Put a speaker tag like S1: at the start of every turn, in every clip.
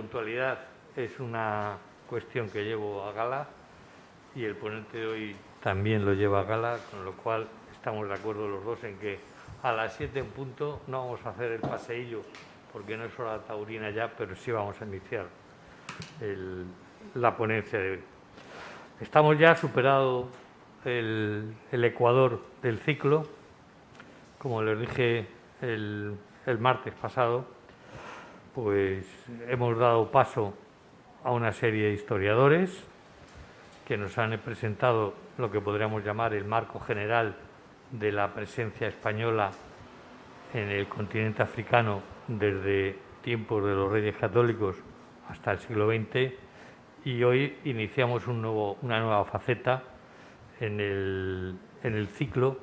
S1: puntualidad es una cuestión que llevo a gala y el ponente de hoy también lo lleva a gala, con lo cual estamos de acuerdo los dos en que a las 7 en punto no vamos a hacer el paseillo porque no es hora taurina ya, pero sí vamos a iniciar la ponencia de hoy. Estamos ya superado el ecuador del ciclo, como les dije el martes pasado, pues hemos dado paso a una serie de historiadores que nos han presentado lo que podríamos llamar el marco general de la presencia española en el continente africano desde tiempos de los Reyes Católicos hasta el siglo XX, y hoy iniciamos una nueva faceta en el ciclo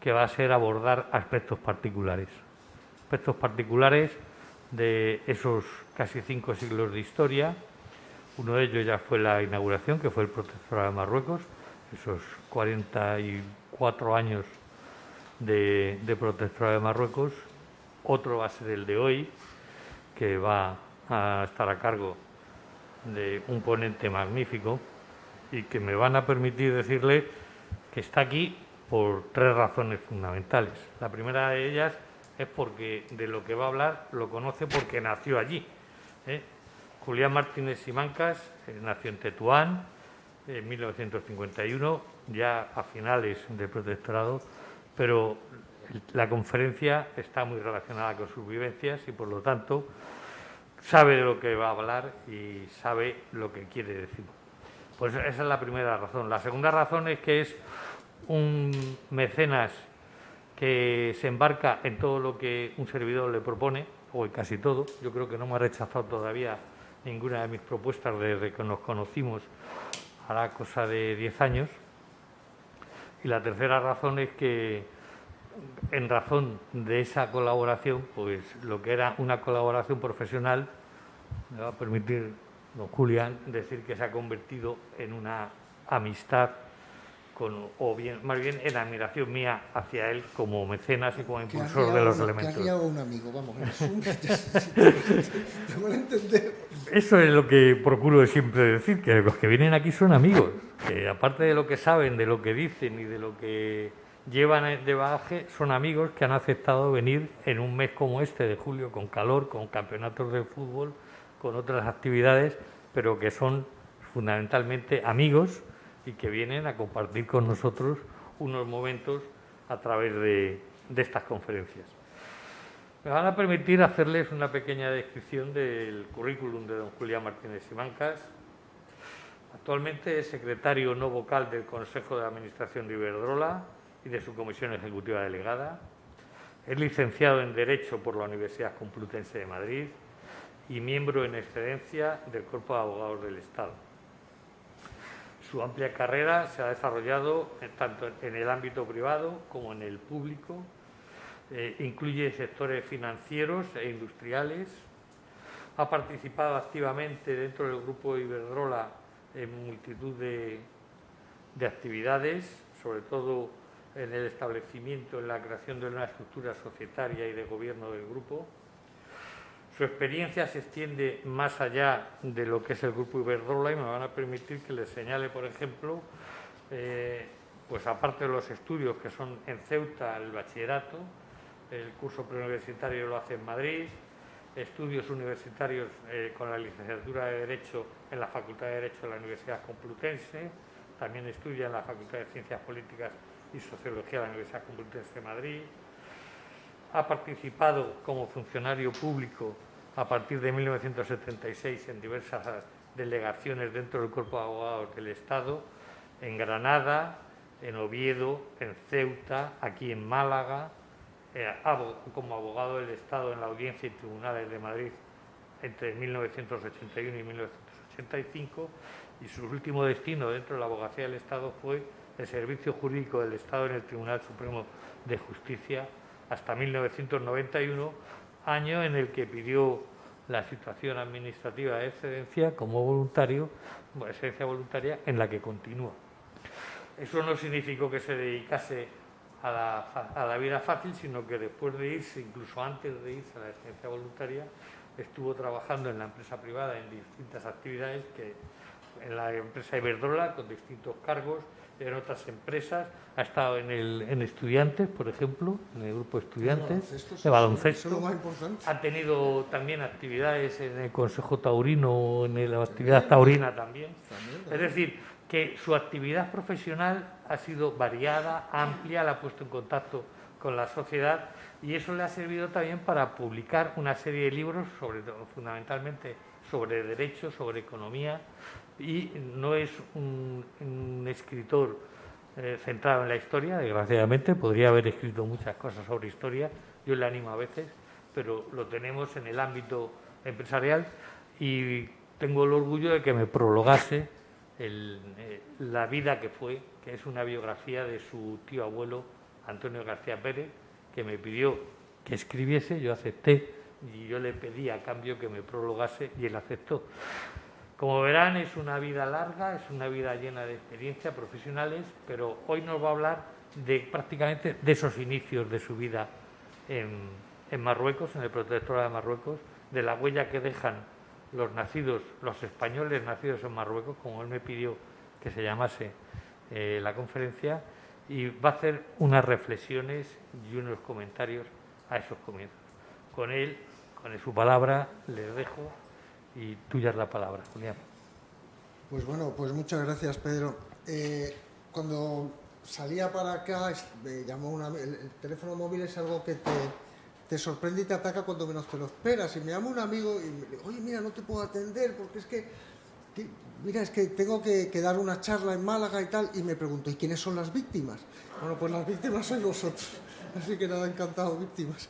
S1: que va a ser abordar aspectos particulares de esos casi 5 siglos de historia. Uno de ellos ya fue la inauguración, que fue el Protectorado de Marruecos, esos 44 años de Protectorado de Marruecos. Otro va a ser el de hoy, que va a estar a cargo de un ponente magnífico y que me van a permitir decirle que está aquí por 3 razones fundamentales. La primera de ellas es porque de lo que va a hablar lo conoce porque nació allí. Julián Martínez Simancas nació en Tetuán en 1951, ya a finales del Protectorado, pero la conferencia está muy relacionada con sus vivencias y, por lo tanto, sabe de lo que va a hablar y sabe lo que quiere decir. Pues esa es la primera razón. La segunda razón es que es un mecenas que se embarca en todo lo que un servidor le propone, o en casi todo. Yo creo que no me ha rechazado todavía ninguna de mis propuestas desde que nos conocimos, hará cosa de 10 años. Y la tercera razón es que, en razón de esa colaboración, pues lo que era una colaboración profesional, me va a permitir don Julián decir que se ha convertido en una amistad, más bien en admiración mía hacia él como mecenas y como impulsor de los elementos.
S2: Que hago un amigo, vamos, te voy a entender.
S1: Eso es lo que procuro siempre decir, que los que vienen aquí son amigos, que aparte de lo que saben, de lo que dicen y de lo que llevan de bagaje, son amigos que han aceptado venir en un mes como este de julio, con calor, con campeonatos de fútbol, con otras actividades, pero que son fundamentalmente amigos y que vienen a compartir con nosotros unos momentos a través de estas conferencias. Me van a permitir hacerles una pequeña descripción del currículum de don Julián Martínez Simancas. Actualmente es secretario no vocal del Consejo de Administración de Iberdrola y de su Comisión Ejecutiva Delegada. Es licenciado en Derecho por la Universidad Complutense de Madrid y miembro en excedencia del Cuerpo de Abogados del Estado. Su amplia carrera se ha desarrollado tanto en el ámbito privado como en el público. Incluye sectores financieros e industriales. Ha participado activamente dentro del grupo Iberdrola en multitud de actividades, sobre todo en el establecimiento, en la creación de una estructura societaria y de gobierno del grupo. Su experiencia se extiende más allá de lo que es el grupo Iberdrola y me van a permitir que les señale, por ejemplo, pues aparte de los estudios que son en Ceuta, el bachillerato, el curso preuniversitario lo hace en Madrid, estudios universitarios con la licenciatura de Derecho en la Facultad de Derecho de la Universidad Complutense, también estudia en la Facultad de Ciencias Políticas y Sociología de la Universidad Complutense de Madrid. Ha participado como funcionario público a partir de 1976 en diversas delegaciones dentro del Cuerpo de Abogados del Estado, en Granada, en Oviedo, en Ceuta, aquí en Málaga, como abogado del Estado en la Audiencia y Tribunales de Madrid entre 1981 y 1985, y su último destino dentro de la Abogacía del Estado fue el Servicio Jurídico del Estado en el Tribunal Supremo de Justicia hasta 1991, año en el que pidió la situación administrativa de excedencia como voluntario, excedencia voluntaria, en la que continúa. Eso no significó que se dedicase a la vida fácil, sino que después de irse, incluso antes de irse a la excedencia voluntaria, estuvo trabajando en la empresa privada en distintas actividades, que en la empresa Iberdrola con distintos cargos, en otras empresas, ha estado en Estudiantes, por ejemplo, en el grupo Estudiantes, de baloncesto, ha tenido también actividades en el Consejo Taurino, en la actividad taurina también. Es decir, que su actividad profesional ha sido variada, amplia, la ha puesto en contacto con la sociedad, y eso le ha servido también para publicar una serie de libros, fundamentalmente sobre derecho, sobre economía, y no es un escritor centrado en la historia, desgraciadamente. Podría haber escrito muchas cosas sobre historia, yo le animo a veces, pero lo tenemos en el ámbito empresarial, y tengo el orgullo de que me prologase la vida que fue, que es una biografía de su tío abuelo Antonio García Pérez, que me pidió que escribiese, yo acepté, y yo le pedí a cambio que me prologase y él aceptó. Como verán, es una vida larga, es una vida llena de experiencias profesionales, pero hoy nos va a hablar prácticamente de esos inicios de su vida en Marruecos, en el Protectorado de Marruecos, de la huella que dejan los españoles nacidos en Marruecos, como él me pidió que se llamase la conferencia, y va a hacer unas reflexiones y unos comentarios a esos comienzos. Con él, con su palabra, les dejo, y tuya es la palabra, Julián.
S2: Pues bueno, pues muchas gracias, Pedro. Cuando salía para acá, me llamó el teléfono móvil es algo que te sorprende y te ataca cuando menos te lo esperas. Y me llama un amigo y me dice, oye, mira, no te puedo atender porque es que tengo que dar una charla en Málaga y tal. Y me pregunto, ¿y quiénes son las víctimas? Bueno, pues las víctimas sois vosotros. Así que nada, encantado, víctimas.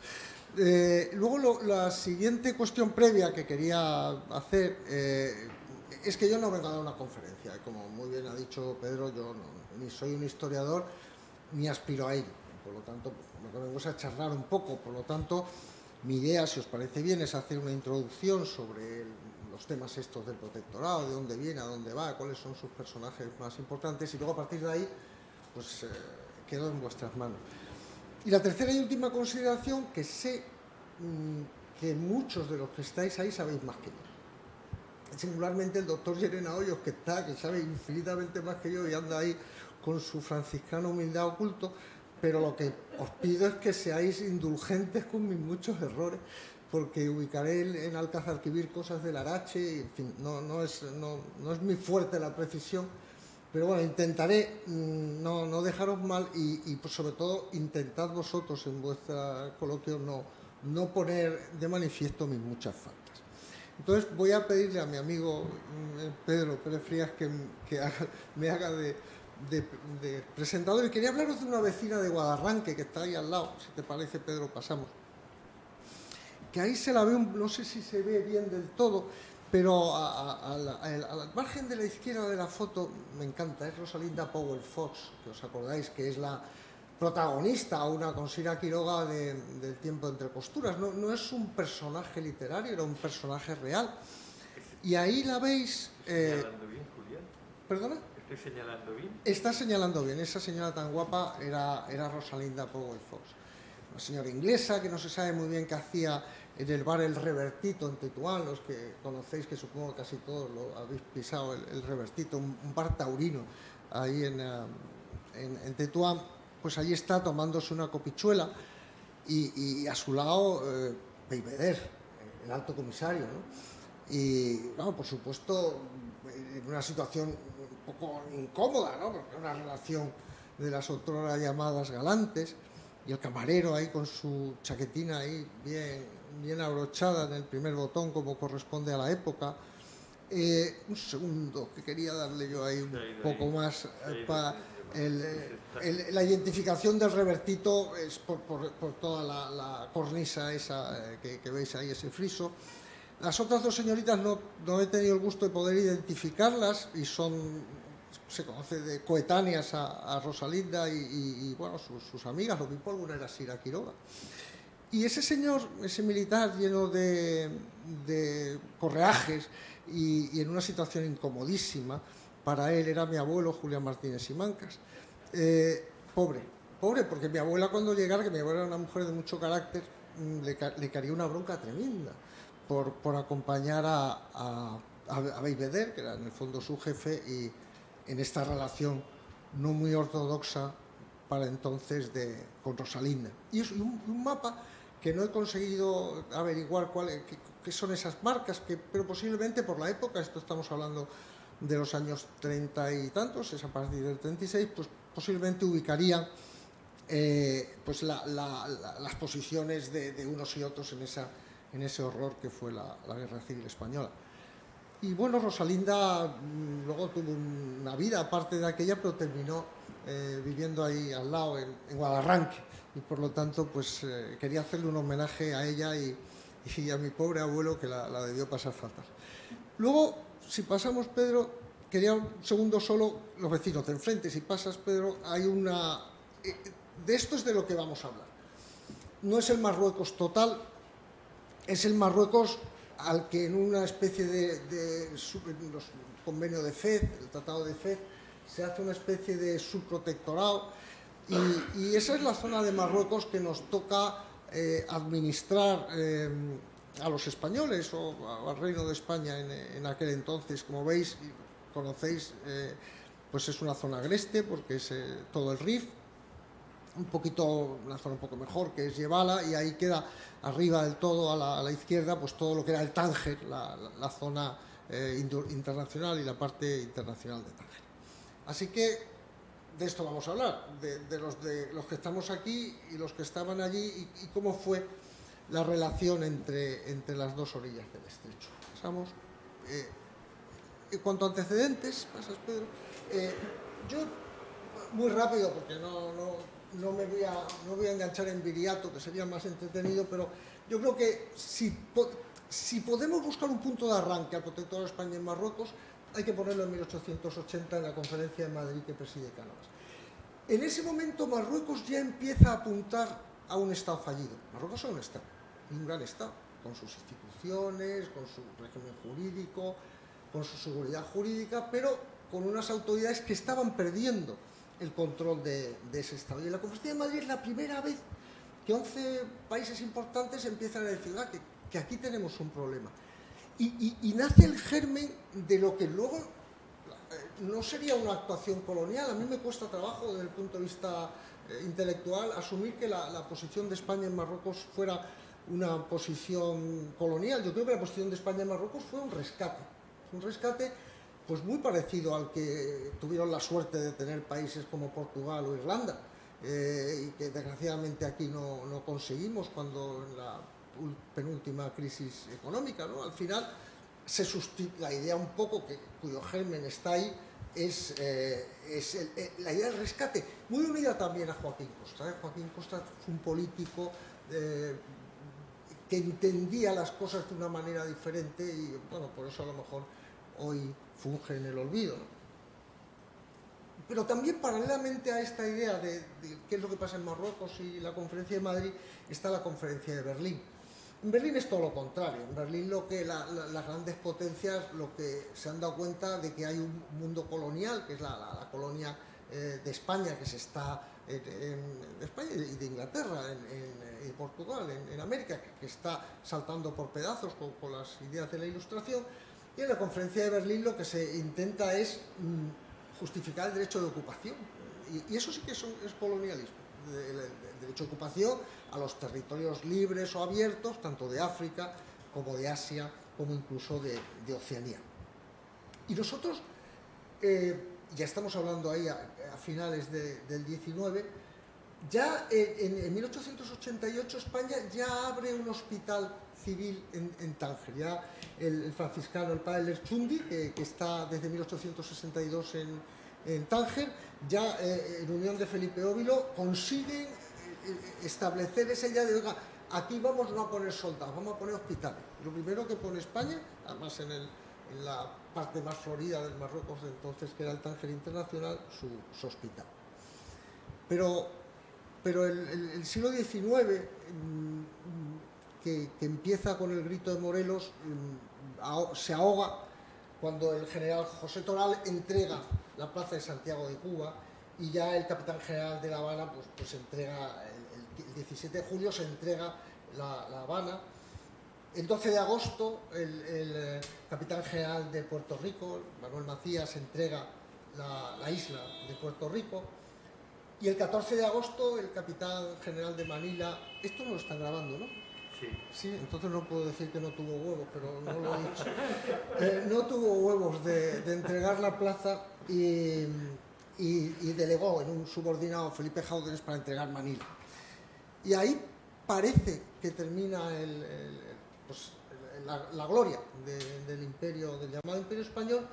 S2: Luego la siguiente cuestión previa que quería hacer es que yo no vengo a dar una conferencia. Como muy bien ha dicho Pedro, yo ni soy un historiador ni aspiro a ello. Por lo tanto, lo que vengo es a charlar un poco. Por lo tanto, mi idea, si os parece bien, es hacer una introducción sobre los temas estos del protectorado, de dónde viene, a dónde va, cuáles son sus personajes más importantes, y luego a partir de ahí, pues quedo en vuestras manos. Y la tercera y última consideración, que sé que muchos de los que estáis ahí sabéis más que yo. Singularmente el doctor Llerena Hoyos, que sabe infinitamente más que yo y anda ahí con su franciscano humildad oculto, pero lo que os pido es que seáis indulgentes con mis muchos errores, porque ubicaré en Alcázarquivir cosas del Arache, y, en fin, no es muy fuerte la precisión, pero bueno, intentaré no dejaros mal y pues sobre todo intentad vosotros en vuestra coloquio no poner de manifiesto mis muchas faltas. Entonces voy a pedirle a mi amigo Pedro Pérez Frías que me haga de presentador, y quería hablaros de una vecina de Guadarranque que está ahí al lado. Si te parece, Pedro, pasamos. Que ahí se la ve, no sé si se ve bien del todo, pero al margen de la izquierda de la foto me encanta, es Rosalinda Powell Fox, que os acordáis que es la protagonista, una con Sira Quiroga del Tiempo entre costuras. No es un personaje literario, era un personaje real. Y ahí la veis...
S1: ¿Señalando bien, Julián?
S2: ¿Perdona?
S1: ¿Estoy señalando bien?
S2: Está señalando bien. Esa señora tan guapa era Rosalinda Powell Fox. Una señora inglesa que no se sabe muy bien qué hacía en el bar El Revertito en Tetuán. Los que conocéis, que supongo que casi todos lo habéis pisado, el Revertito, un bar taurino ahí en Tetuán. Pues allí está tomándose una copichuela y a su lado Beigbeder, el alto comisario, ¿no? Y, bueno, por supuesto, en una situación un poco incómoda, ¿no? Porque una relación de las otrora llamadas galantes, y el camarero ahí con su chaquetina ahí bien abrochada en el primer botón, como corresponde a la época. Un segundo, que quería darle yo ahí un poco más para... la identificación del Revertito es por toda la cornisa esa que veis ahí, ese friso. Las otras dos señoritas no he tenido el gusto de poder identificarlas, y se conoce de coetáneas a Rosalinda y bueno, sus amigas. Lo mismo alguna era Sira Quiroga. Y ese señor, ese militar lleno de correajes y en una situación incomodísima, para él era mi abuelo Julián Martínez Simancas. Pobre, porque mi abuela, cuando llegara, que mi abuela era una mujer de mucho carácter, le caería una bronca tremenda, por acompañar a Belvedere, que era en el fondo su jefe, y en esta relación no muy ortodoxa para entonces con Rosalinda. Y es un mapa que no he conseguido averiguar qué son esas marcas, pero posiblemente por la época, esto estamos hablando de los años 30 y tantos, es a partir del 36, pues posiblemente ubicarían pues las posiciones de unos y otros en ese horror que fue la Guerra Civil Española. Y bueno, Rosalinda luego tuvo una vida aparte de aquella, pero terminó viviendo ahí al lado, en Guadarranque, y por lo tanto pues quería hacerle un homenaje a ella y a mi pobre abuelo, que la debió pasar fatal. Luego, si pasamos, Pedro, quería un segundo solo, los vecinos de enfrente, si pasas, Pedro, hay una... de esto es de lo que vamos a hablar. No es el Marruecos total, es el Marruecos al que en una especie de convenio de Fez, el Tratado de Fez, se hace una especie de subprotectorado, y esa es la zona de Marruecos que nos toca administrar a los españoles o al Reino de España en aquel entonces. Como veis y conocéis, pues es una zona agreste porque es todo el Rif, una zona un poco mejor, que es Yebala, y ahí queda arriba del todo a la izquierda pues todo lo que era el Tánger, la zona internacional y la parte internacional de Tánger. Así que de esto vamos a hablar, de los que estamos aquí y los que estaban allí, y cómo fue la relación entre las dos orillas del estrecho. Pasamos. En cuanto a antecedentes, pasas, Pedro, yo muy rápido, porque no me voy a enganchar en Viriato, que sería más entretenido, pero yo creo que si podemos buscar un punto de arranque al protectorado de España en Marruecos, hay que ponerlo en 1880 en la conferencia de Madrid que preside Cánovas. En ese momento Marruecos ya empieza a apuntar a un Estado fallido. Marruecos es un Estado, un gran Estado, con sus instituciones, con su régimen jurídico, con su seguridad jurídica, pero con unas autoridades que estaban perdiendo el control de ese Estado. Y en la Conferencia de Madrid es la primera vez que 11 países importantes empiezan a decir que aquí tenemos un problema. Y nace el germen de lo que luego no sería una actuación colonial. A mí me cuesta trabajo, desde el punto de vista intelectual, asumir que la posición de España en Marruecos fuera una posición colonial. Yo creo que la posición de España en Marruecos fue un rescate pues muy parecido al que tuvieron la suerte de tener países como Portugal o Irlanda, y que desgraciadamente aquí no conseguimos cuando en la penúltima crisis económica, ¿no? Al final la idea un poco cuyo germen está ahí es la idea del rescate, muy unida también a Joaquín Costa. Joaquín Costa fue un político que entendía las cosas de una manera diferente, y bueno, por eso a lo mejor hoy funge en el olvido, ¿no? Pero también paralelamente a esta idea de qué es lo que pasa en Marruecos y la Conferencia de Madrid, está la Conferencia de Berlín. En Berlín es todo lo contrario. En Berlín las grandes potencias lo que se han dado cuenta de que hay un mundo colonial, que es la colonia de España, que se está de España y de Inglaterra, y Portugal, en América, que está saltando por pedazos con las ideas de la Ilustración. Y en la Conferencia de Berlín lo que se intenta es justificar el derecho de ocupación. Y eso sí que es colonialismo. El derecho de ocupación a los territorios libres o abiertos, tanto de África como de Asia, como incluso de Oceanía. Y nosotros, ya estamos hablando ahí a finales del 19, ya en 1888 España ya abre un hospital civil en Tánger. Ya el franciscano, el padre Lerchundi, que está desde 1862 en Tánger, ya en unión de Felipe Óvilo, consiguen establecer esa idea de, oiga, aquí vamos no a poner soldados, vamos a poner hospitales. Lo primero que pone España, además en la parte más florida del Marruecos de entonces, que era el Tánger Internacional, su hospital. Pero el siglo XIX, que empieza con el grito de Morelos, se ahoga cuando el general José Toral entrega la plaza de Santiago de Cuba, y ya el capitán general de La Habana pues entrega, el 17 de julio se entrega La Habana, El 12 de agosto el capitán general de Puerto Rico, Manuel Macías, entrega la isla de Puerto Rico, y el 14 de agosto el capitán general de Manila, esto no lo están grabando, ¿no?
S1: Sí.
S2: Sí, entonces no puedo decir que no tuvo huevos, pero no lo he dicho. No tuvo huevos de entregar la plaza y delegó en un subordinado, Felipe Jaúdenes, para entregar Manila. Y ahí parece que termina pues, la gloria del imperio, del llamado Imperio Español,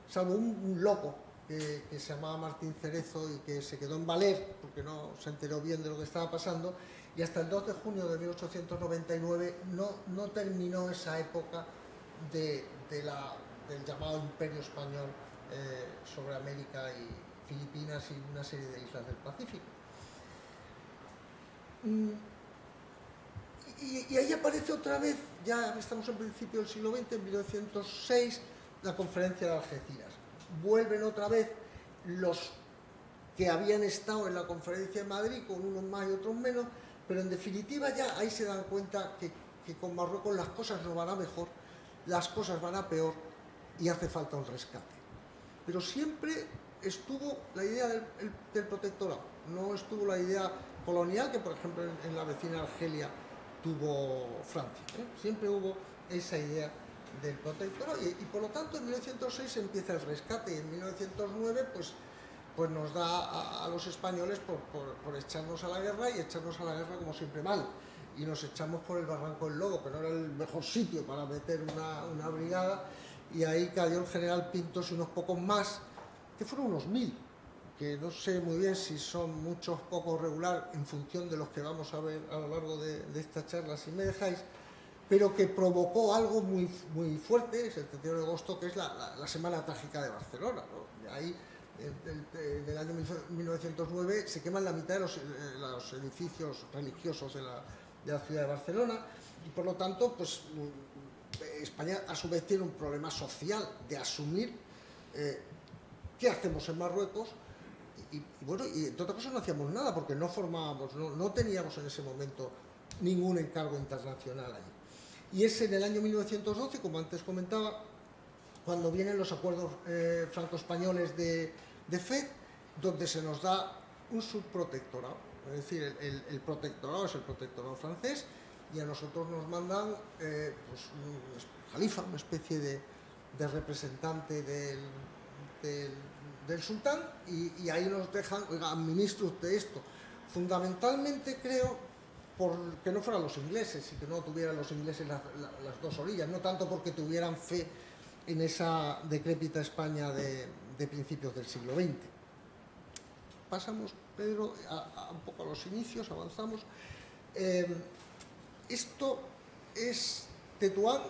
S2: salvo un loco que se llamaba Martín Cerezo y que se quedó en Valer porque no se enteró bien de lo que estaba pasando, y hasta el 2 de junio de 1899 no terminó esa época del llamado Imperio Español sobre América y Filipinas y una serie de islas del Pacífico. Y ahí aparece otra vez, ya estamos en principio del siglo XX, en 1906, la conferencia de Algeciras. Vuelven otra vez los que habían estado en la conferencia de Madrid, con unos más y otros menos, pero en definitiva ya ahí se dan cuenta que con Marruecos las cosas no van a mejor, las cosas van a peor y hace falta un rescate. Pero siempre estuvo la idea del protectorado, no estuvo la idea colonial que, por ejemplo, en la vecina Argelia tuvo Francia, ¿eh? Siempre hubo esa idea del protectorado y por lo tanto en 1906 empieza el rescate y en 1909 pues nos da a los españoles por echarnos a la guerra y echarnos a la guerra como siempre mal, y nos echamos por el Barranco del Lobo, que no era el mejor sitio para meter una brigada, y ahí cayó el general Pintos y unos pocos más, que fueron unos 1000, que no sé muy bien si son muchos, pocos, regular, en función de los que vamos a ver a lo largo de esta charla, si me dejáis, pero que provocó algo muy, muy fuerte, es el 31 de agosto, que es la Semana Trágica de Barcelona, ¿no? Ahí, en el año 1909, se queman la mitad de los edificios religiosos de la ciudad de Barcelona, y por lo tanto, pues España a su vez tiene un problema social de asumir qué hacemos en Marruecos. Y bueno, y entre otras cosas no hacíamos nada porque no formábamos, no teníamos en ese momento ningún encargo internacional allí. Y es en el año 1912, como antes comentaba, cuando vienen los acuerdos franco-españoles de Fez, donde se nos da un subprotectorado. Es decir, el protectorado es el protectorado francés y a nosotros nos mandan pues, un jalifa, una especie de representante del sultán, y ahí nos dejan, oiga, administre usted esto. Fundamentalmente creo porque no fueran los ingleses y que no tuvieran los ingleses las dos orillas, no tanto porque tuvieran fe en esa decrépita España de principios del siglo XX. Pasamos, Pedro, un poco a los inicios, avanzamos. Esto es Tetuán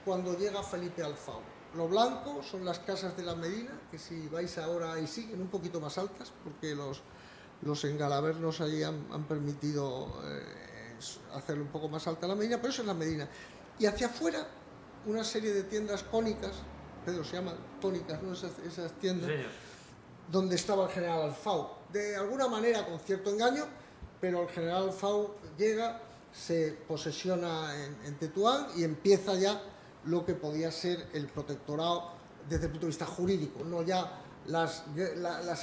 S2: cuando llega Felipe Alfao. Lo blanco son las casas de la Medina, que si vais ahora ahí siguen un poquito más altas, porque los engalavernos allí han permitido hacerlo un poco más alta la Medina, pero eso es la Medina. Y hacia afuera, una serie de tiendas cónicas, Pedro, se llaman tónicas, ¿no? Esas tiendas, sí, donde estaba el general Alfao. De alguna manera, con cierto engaño, pero el general Alfao llega, se posesiona en Tetuán y empieza ya lo que podía ser el protectorado desde el punto de vista jurídico, no ya las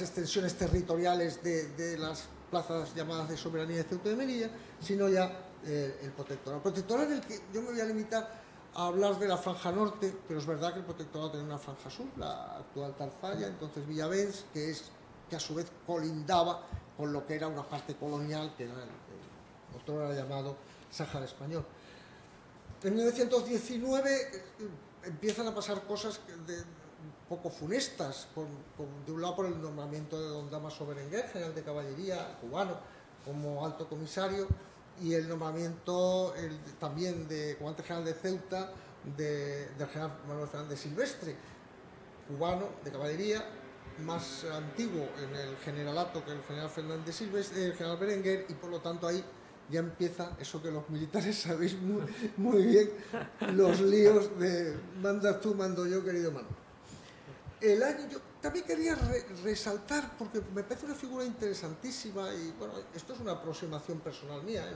S2: extensiones territoriales de las plazas llamadas de soberanía de Ceuta y de Melilla, sino ya el protectorado. El protectorado en el que yo me voy a limitar a hablar de la franja norte, pero es verdad que el protectorado tiene una franja sur, la actual Tarzaya, entonces Villavens, que a su vez colindaba con lo que era una parte colonial, que era otro era llamado Sáhara Español. En 1919 empiezan a pasar cosas poco funestas, de un lado por el nombramiento de don Damaso Berenguer, general de caballería cubano, como alto comisario, y el nombramiento también de comandante general de Ceuta del general Manuel Fernández Silvestre, cubano de caballería, más antiguo en el generalato que el general Fernández Silvestre, el general Berenguer, y por lo tanto ahí ya empieza eso que los militares sabéis muy bien, los líos de mandas tú, mando yo, querido Manu. Yo también quería resaltar, porque me parece una figura interesantísima, y bueno, esto es una aproximación personal mía,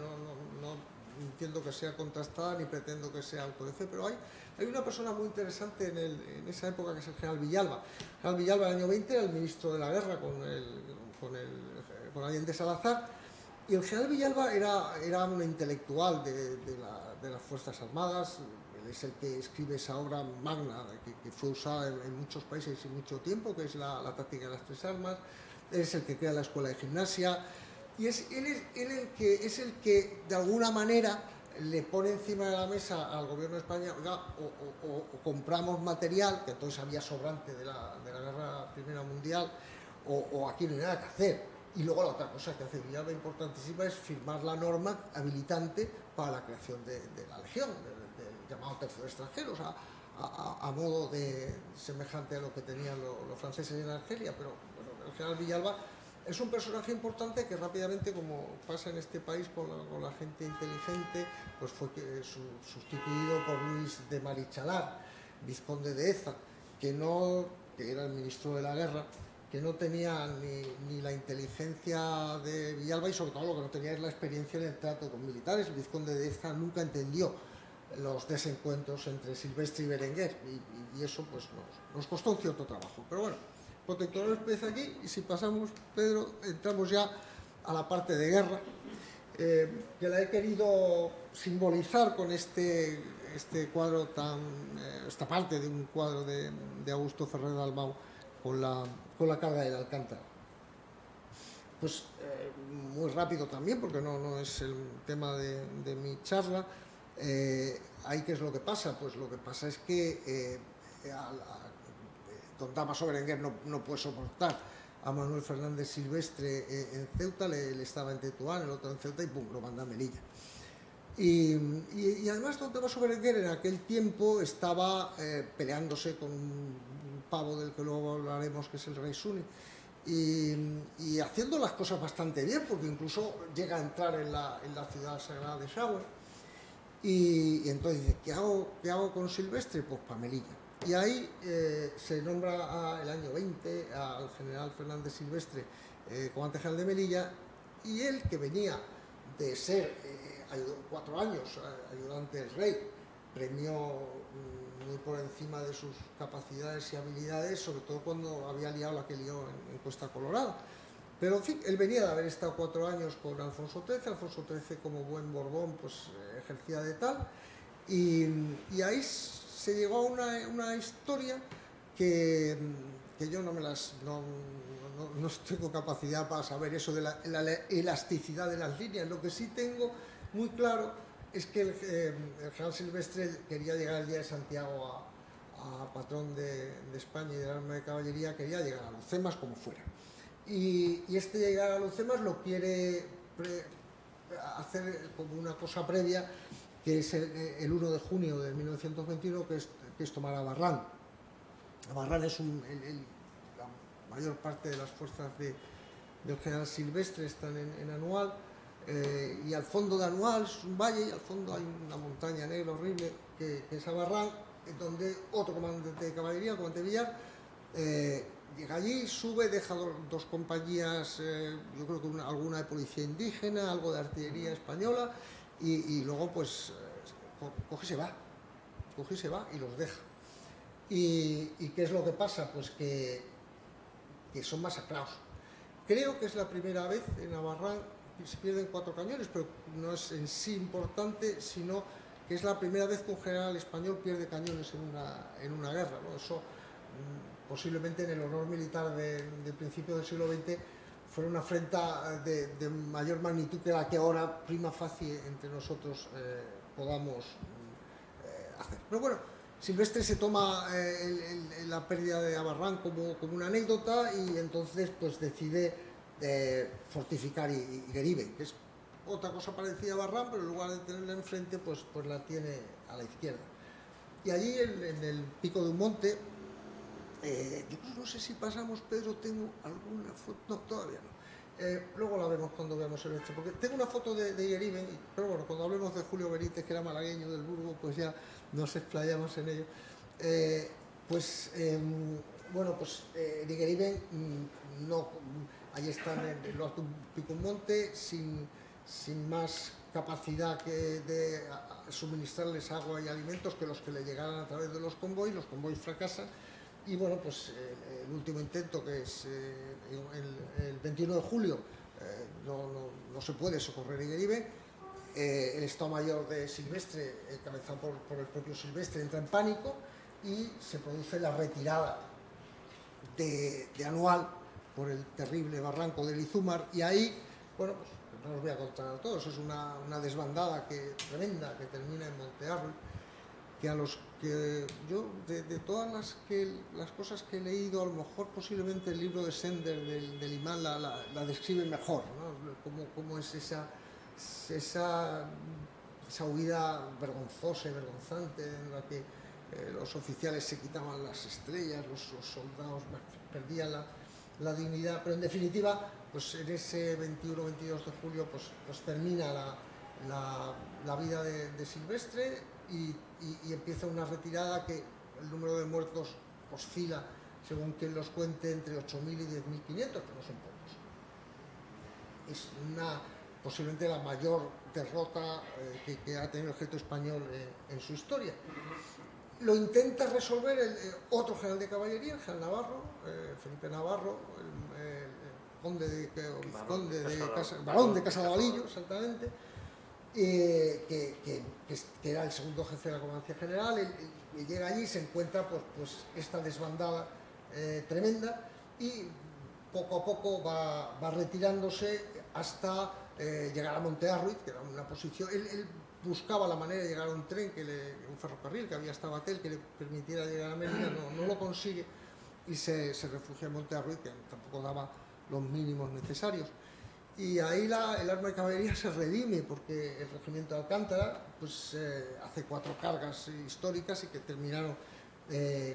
S2: entiendo que sea contrastada ni pretendo que sea auto de fe, pero hay una persona muy interesante en esa época, que es el general Villalba. El general Villalba, en el año 20, era el ministro de la guerra con Allende Salazar, y el general Villalba era un intelectual de las Fuerzas Armadas. Él es el que escribe esa obra magna que fue usada en muchos países y mucho tiempo, que es la táctica de las tres armas. Él es el que crea la escuela de gimnasia, y él es el que de alguna manera le pone encima de la mesa al gobierno de España: oiga, o compramos material, que entonces había sobrante de la guerra primera mundial, o aquí no hay nada que hacer. Y luego la otra cosa que hace Villalba importantísima es firmar la norma habilitante para la creación de la Legión, del llamado tercio de extranjeros, a modo semejante a lo que tenían los franceses en Argelia. Pero bueno, el general Villalba es un personaje importante que rápidamente, como pasa en este país con la gente inteligente, pues fue sustituido por Luis de Marichalar, vizconde de Eza, que era el ministro de la guerra, que no tenía ni la inteligencia de Villalba, y sobre todo lo que no tenía es la experiencia en el trato con militares. El vizconde de Eza nunca entendió los desencuentros entre Silvestre y Berenguer, y eso pues nos costó un cierto trabajo. Pero bueno, protectorado empieza aquí, y si pasamos, Pedro, entramos ya a la parte de guerra, que la he querido simbolizar con este cuadro esta parte de un cuadro de Augusto Ferrer Dalmau, con la carga del Alcántara. Pues muy rápido también, porque no es el tema de mi charla. Ahí, ¿qué es lo que pasa? Pues lo que pasa es que don Dámaso Berenguer no puede soportar a Manuel Fernández Silvestre en Ceuta. Él estaba en Tetuán, el otro en Ceuta, y pum, lo manda a Melilla. Y además don Dámaso Berenguer en aquel tiempo estaba peleándose con un pavo del que luego hablaremos, que es el rey Suni, y haciendo las cosas bastante bien, porque incluso llega a entrar en la ciudad sagrada de Xagüe. Y entonces dice: ¿qué hago con Silvestre? Pues para Melilla. Y ahí se nombra el año 20 al general Fernández Silvestre comandante general de Melilla, y él, que venía de ser 4 años ayudante del rey, premio muy por encima de sus capacidades y habilidades, sobre todo cuando había liado la que lió en Cuesta Colorada. Pero en fin, él venía de haber estado 4 años con Alfonso XIII. Alfonso XIII, como buen Borbón, pues ejercía de tal, y ahí se llegó a una historia que yo no tengo capacidad para saber eso de la elasticidad de las líneas. Lo que sí tengo muy claro es que el general Silvestre quería llegar el día de Santiago a patrón de España y del arma de caballería, quería llegar a Lucemas como fuera. Y este llegar a Lucemas lo quiere hacer como una cosa previa, que es el 1 de junio de 1921, que es tomar a Barrán. Barrán es la mayor parte de las fuerzas del general Silvestre están en Anual, y al fondo de Anual es un valle, y al fondo hay una montaña negra horrible que es Abarrán, donde otro comandante de caballería, el comandante Villar, llega allí, sube, deja 2 compañías, yo creo que alguna de policía indígena, algo de artillería española, y luego pues coge y se va y los deja. ¿Y qué es lo que pasa? Pues que son masacrados. Creo que es la primera vez en Abarrán que se pierden 4 cañones, pero no es en sí importante, sino que es la primera vez que un general español pierde cañones en una guerra, ¿no? Eso posiblemente en el honor militar del principio del siglo XX fuera una afrenta de mayor magnitud que la que ahora prima facie entre nosotros podamos hacer. Pero bueno, Silvestre se toma la pérdida de Abarrán como una anécdota, y entonces pues decide fortificar Igueribe, que es otra cosa parecida a Barrán, pero en lugar de tenerla enfrente, pues la tiene a la izquierda. Y allí en el pico de un monte, yo no sé si pasamos, Pedro, tengo alguna foto, no, todavía no. Luego la vemos cuando veamos el hecho, porque tengo una foto de Igueribe, pero bueno, cuando hablemos de Julio Benítez, que era malagueño del Burgo, pues ya nos explayamos en ello. Bueno, pues en Igueribe no, ahí están en lo alto de un pico un monte, sin más capacidad de suministrarles agua y alimentos que los que le llegaran a través de los convoys fracasan. Y bueno, pues el último intento, que es el 21 de julio, no se puede socorrer Igueribe. El Estado Mayor de Silvestre, encabezado por el propio Silvestre, entra en pánico y se produce la retirada de Anual por el terrible barranco del Izúmar. Y ahí, bueno, pues no os voy a contar a todos, es una desbandada tremenda que termina en Montearruit, que a los que yo, de todas las cosas que he leído, a lo mejor posiblemente el libro de Sender del imán la describe mejor, ¿no? Cómo es esa huida vergonzosa y vergonzante en la que los oficiales se quitaban las estrellas, los soldados perdían la dignidad, pero en definitiva, pues en ese 21-22 de julio pues termina la vida de Silvestre y empieza una retirada que el número de muertos oscila, según quien los cuente, entre 8.000 y 10.500, que no son pocos. Es posiblemente la mayor derrota que ha tenido el ejército español en su historia. Lo intenta resolver otro general de caballería, el general Navarro, Felipe Navarro, barón de Casadavalillo, exactamente, que era el segundo jefe de la Comandancia General. Él llega allí y se encuentra pues esta desbandada tremenda, y poco a poco va retirándose hasta llegar a Montearruit, que era una posición. Él buscaba la manera de llegar a un tren, un ferrocarril que había hasta Batel, que le permitiera llegar a Mérida. No lo consigue y se refugia en Montearruit, que tampoco daba los mínimos necesarios. Y ahí el arma de caballería se redime, porque el regimiento de Alcántara pues hace 4 cargas históricas y que terminaron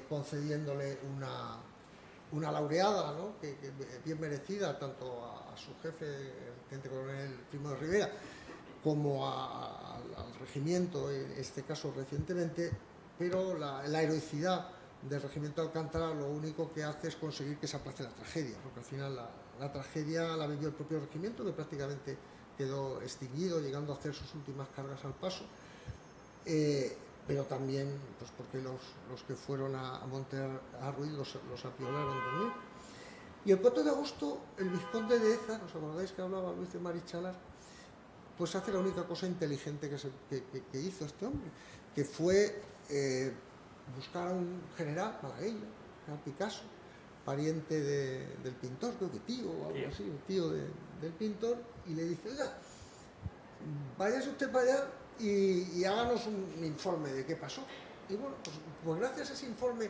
S2: concediéndole una laureada, ¿no? que bien merecida, tanto a su jefe, el teniente coronel Primo de Rivera, como al regimiento, en este caso recientemente. Pero la heroicidad del regimiento de Alcántara lo único que hace es conseguir que se aplace la tragedia, porque al final la tragedia la vivió el propio regimiento, que prácticamente quedó extinguido, llegando a hacer sus últimas cargas al paso, pero también pues porque los que fueron a Montearruit los apiolaron también. Y el 4 de agosto el vizconde de Ézar, ¿os acordáis que hablaba Luis de Marichalar? Pues hace la única cosa inteligente que hizo este hombre, que fue buscar a un general malagueño, general Picasso, pariente del pintor, creo que tío o algo así, un tío del pintor, y le dice: oiga, váyase usted para allá y háganos un informe de qué pasó. Y bueno, pues gracias a ese informe,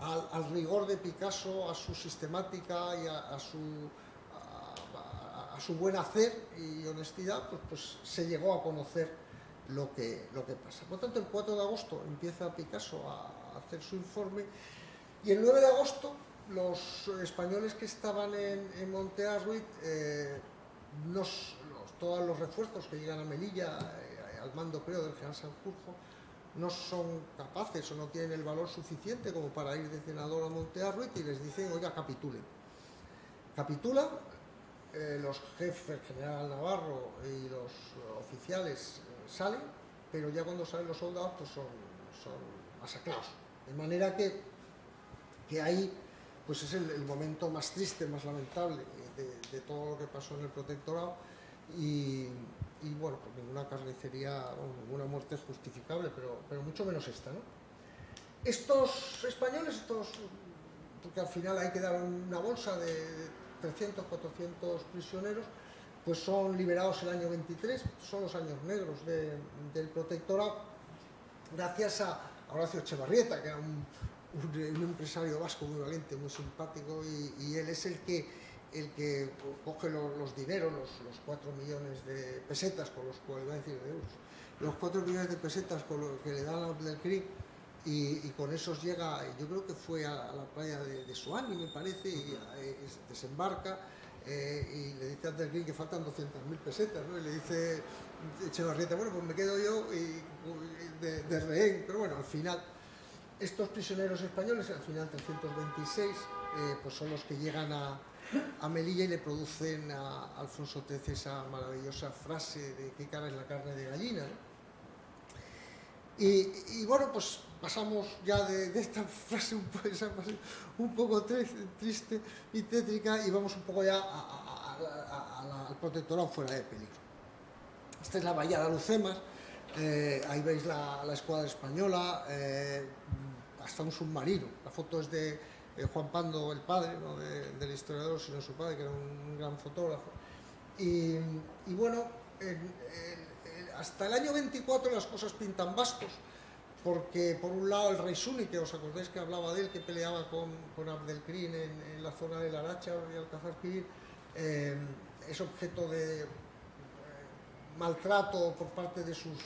S2: al rigor de Picasso, a su sistemática y a su buen hacer y honestidad, pues se llegó a conocer lo que pasa. Por tanto, el 4 de agosto empieza Picasso a hacer su informe, y el 9 de agosto los españoles que estaban en Montearruit, todos los refuerzos que llegan a Melilla, al mando, creo, del general Sanjurjo, no son capaces o no tienen el valor suficiente como para ir de cenador a Montearruit, y les dicen: oiga, capitulen. Capitulan. Los jefes, el general Navarro y los oficiales salen, pero ya cuando salen los soldados pues son masacrados. De manera que ahí pues es el momento más triste, más lamentable de todo lo que pasó en el protectorado, y bueno, pues ninguna carnicería o ninguna muerte es justificable, pero mucho menos esta, ¿no? Estos españoles, porque al final hay que dar una bolsa de 300, 400 prisioneros, pues son liberados el año 23, son los años negros del protectorado, gracias a Horacio Echevarrieta, que era un empresario vasco muy valiente, muy simpático, y él es el que coge los dineros, los 4 millones de pesetas, con los cuales, iba a decir de euros, los 4 millones de pesetas con lo que le dan a Abdelkrim, y con esos llega, yo creo que fue a la playa de Suani, me parece, y desembarca, y le dice a Abdelkrim que faltan 200.000 pesetas, ¿no? Y le dice Echevarrieta: bueno, pues me quedo yo de rehén. Pero bueno, al final, estos prisioneros españoles, al final 326, pues son los que llegan a a Melilla y le producen a Alfonso XIII esa maravillosa frase de qué cara es la carne de gallina, ¿no? Y bueno, pues pasamos ya de esta frase un poco triste y tétrica y vamos un poco ya al protectorado fuera de peligro. Esta es la bahía de Alhucemas, ahí veis la escuadra española, hasta un submarino. La foto es de Juan Pando, el padre, no del historiador, sino su padre, que era un gran fotógrafo. Y bueno, hasta el año 24 las cosas pintan bastos, porque por un lado el rey Suni, que os acordáis que hablaba de él, que peleaba con Abdelkrim en la zona del Aracha y Alcázar-Quibir, es objeto de maltrato por parte de sus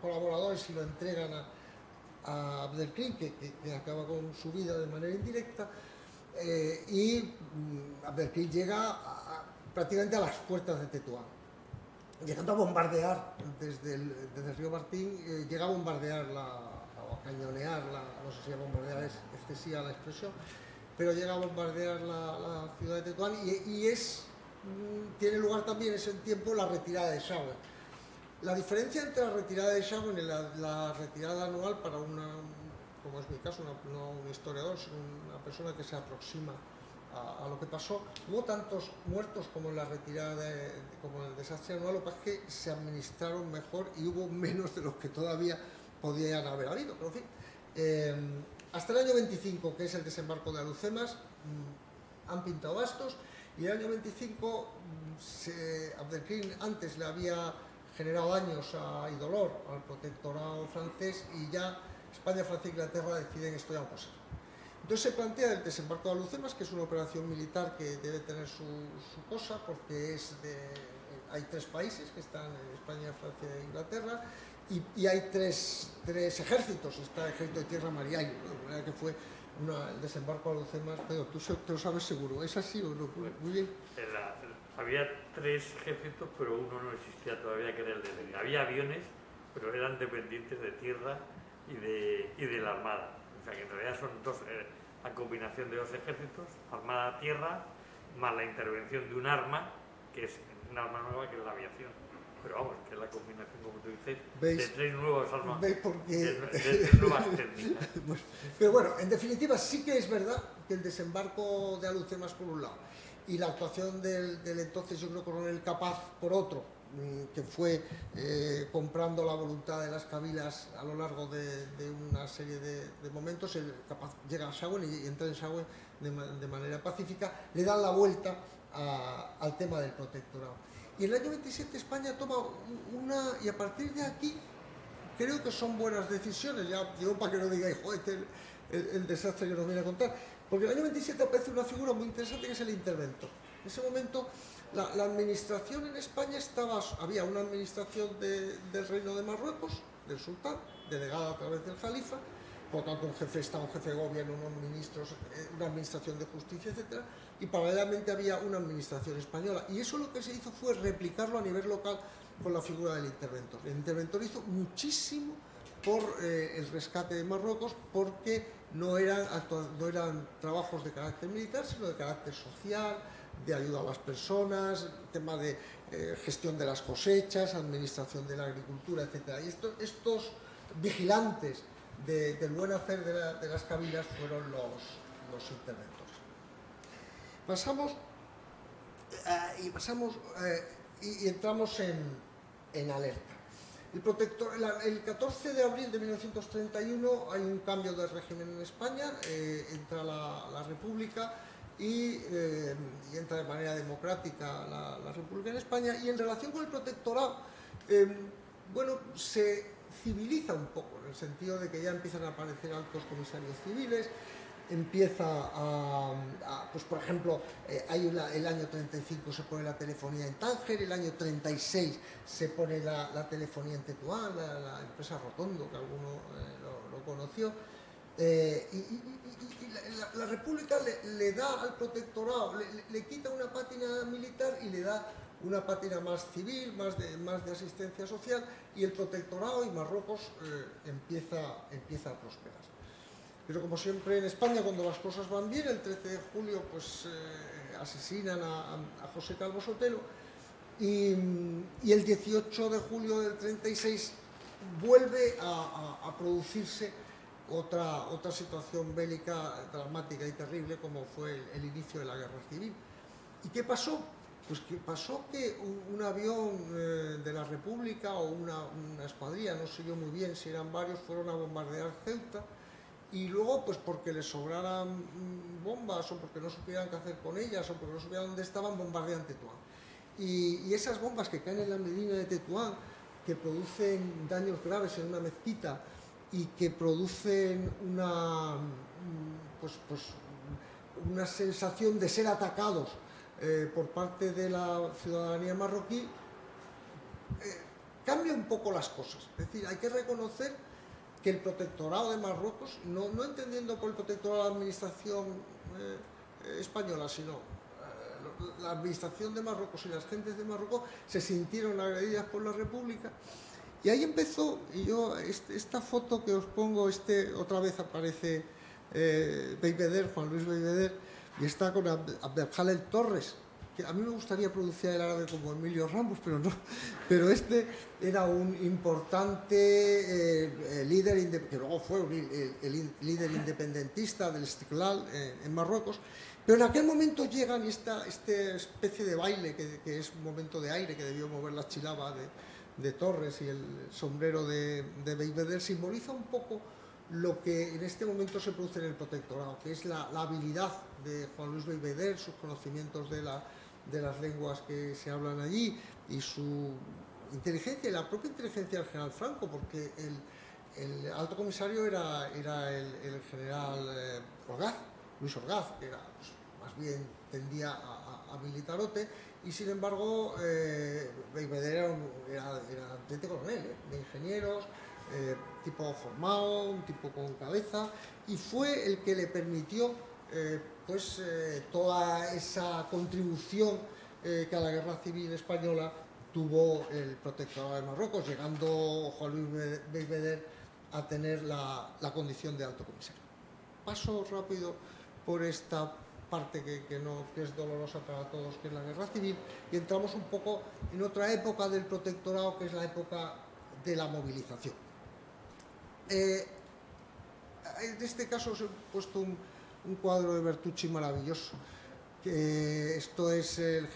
S2: colaboradores y lo entregan a Abdelkrim, que acaba con su vida de manera indirecta, y Abdelkrim llega prácticamente a las puertas de Tetuán, llegando a bombardear desde el río Martín, llega a bombardear o a cañonear, no sé si a bombardear es excesiva la expresión, pero llega a bombardear la ciudad de Tetuán y tiene lugar también ese tiempo la retirada de Sahagún. La diferencia entre la retirada de Sahagún y la retirada anual para como es mi caso, no un historiador, sino una persona que se aproxima a lo que pasó, hubo tantos muertos como en la retirada, como en el desastre anual, lo que pasa es que se administraron mejor y hubo menos de los que todavía podían haber habido. Pero en fin, hasta el año 25, que es el desembarco de Alhucemas, han pintado bastos, y el año 25 Abdelkrim antes le había generado daños y dolor al protectorado francés, y ya España, Francia e Inglaterra deciden esto ya no pasar. Entonces se plantea el desembarco de Alhucemas, que es una operación militar que debe tener su cosa, porque hay tres países que están, España, Francia e Inglaterra, y hay tres ejércitos. Está el ejército de tierra, mar y aire, ¿no? De manera que fue el desembarco de Alhucemas. Pero tú te lo sabes seguro, ¿es así o no? Muy bien.
S1: Había tres ejércitos, pero uno no existía todavía, que era el de Lenin. Había aviones, pero eran dependientes de tierra y de la armada. O sea que en realidad son la combinación de dos ejércitos, armada-tierra, más la intervención de un arma, que es una arma nueva, que es la aviación. Pero vamos, que es la combinación, como tú dices, de tres nuevas armas, de tres nuevas técnicas.
S2: Pero bueno, en definitiva sí que es verdad que el desembarco de Alhucemas por un lado y la actuación del entonces, yo creo, coronel Capaz por otro, que fue comprando la voluntad de las cabilas a lo largo de una serie de momentos. El Capaz llega a Sahagún y entra en Sahagún de manera pacífica, le dan la vuelta al tema del protectorado. Y en el año 27 España toma y a partir de aquí creo que son buenas decisiones, ya digo para que no digáis, joder, el desastre que nos viene a contar, porque en el año 27 aparece una figura muy interesante, que es el interventor. En ese momento la administración en España había una administración del Reino de Marruecos, del sultán, delegada a través del Jalifa, por tanto un jefe de Estado, un jefe de gobierno, unos ministros, una administración de justicia, etc. Y paralelamente había una administración española. Y eso lo que se hizo fue replicarlo a nivel local con la figura del interventor. El interventor hizo muchísimo por el rescate de Marruecos, porque no eran trabajos de carácter militar, sino de carácter social, de ayuda a las personas, tema de gestión de las cosechas, administración de la agricultura, etc. Y estos vigilantes del buen hacer de las cabilas fueron los interventores. Pasamos y entramos en alerta. El 14 de abril de 1931 hay un cambio de régimen en España, entra la República y entra de manera democrática la República en España, y en relación con el protectorado, se civiliza un poco, en el sentido de que ya empiezan a aparecer altos comisarios civiles, empieza pues por ejemplo, el año 35 se pone la telefonía en Tánger, el año 36 se pone la telefonía en Tetuán, la empresa Rotondo, que alguno lo conoció, y la República le da al protectorado, le quita una pátina militar y le da una pátina más civil, más de asistencia social, y el protectorado y Marruecos empieza a prosperar. Pero como siempre en España, cuando las cosas van bien, el 13 de julio pues asesinan a José Calvo Sotelo, y el 18 de julio del 36 vuelve a producirse otra situación bélica dramática y terrible, como fue el inicio de la Guerra Civil. ¿Y qué pasó? Pues que pasó que un avión de la República o una escuadrilla, no sé yo muy bien si eran varios, fueron a bombardear Ceuta, y luego pues porque les sobraran bombas o porque no supieran qué hacer con ellas o porque no supieran dónde estaban, bombardean Tetuán. Y esas bombas que caen en la Medina de Tetuán, que producen daños graves en una mezquita y que producen una sensación de ser atacados por parte de la ciudadanía marroquí, cambia un poco las cosas. Es decir, hay que reconocer que el protectorado de Marruecos, no entendiendo por el protectorado de la administración española, sino la administración de Marruecos y las gentes de Marruecos se sintieron agredidas por la República. Y ahí empezó, y yo, esta foto que os pongo, otra vez aparece Bellveder, Juan Luis Bellveder, y está con Abdeljalel Torres, que a mí me gustaría pronunciar el árabe como Emilio Ramos, pero no. Pero era un importante líder, que luego fue el líder independentista del Istiklal en Marruecos. Pero en aquel momento llegan y esta especie de baile, que es un momento de aire, que debió mover la chilaba de Torres, y el sombrero de Bellveder, simboliza un poco lo que en este momento se produce en el protectorado, que es la habilidad de Juan Luis Bellveder, sus conocimientos de las lenguas que se hablan allí, y su inteligencia, y la propia inteligencia del general Franco, porque el alto comisario era el general Orgaz, Luis Orgaz, que era, pues, más bien tendía a militarote, y sin embargo Bellveder era teniente coronel, de ingenieros, tipo formado, un tipo con cabeza, y fue el que le permitió toda esa contribución que a la Guerra Civil Española tuvo el protectorado de Marruecos, llegando Juan Luis Bellveder a tener la condición de alto comisario. Paso rápido por esta parte que es dolorosa para todos, que es la Guerra Civil, y entramos un poco en otra época del protectorado, que es la época de la movilización. En este caso os he puesto un cuadro de Bertucci maravilloso, que esto es el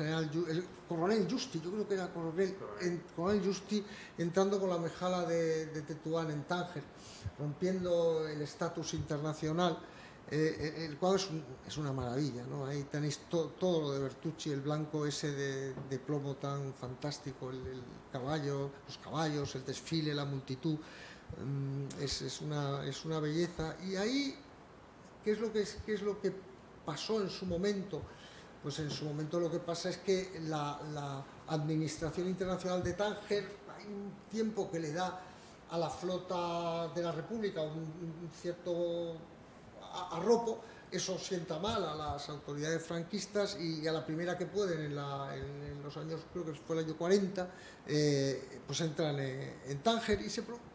S2: coronel Justi, yo creo que era coronel Justi, entrando con la mejala de Tetuán en Tánger, rompiendo el estatus internacional. El cuadro es una maravilla, ¿no? Ahí tenéis todo lo de Bertucci, el blanco ese de plomo tan fantástico, el caballo, los caballos, el desfile, la multitud. Es una belleza. Y ahí, ¿qué es lo que pasó en su momento? Pues en su momento lo que pasa es que la Administración Internacional de Tánger, hay un tiempo que le da a la flota de la República un cierto arropo. Eso sienta mal a las autoridades franquistas, y a la primera que pueden, en los años, creo que fue el año 40, pues entran en Tánger,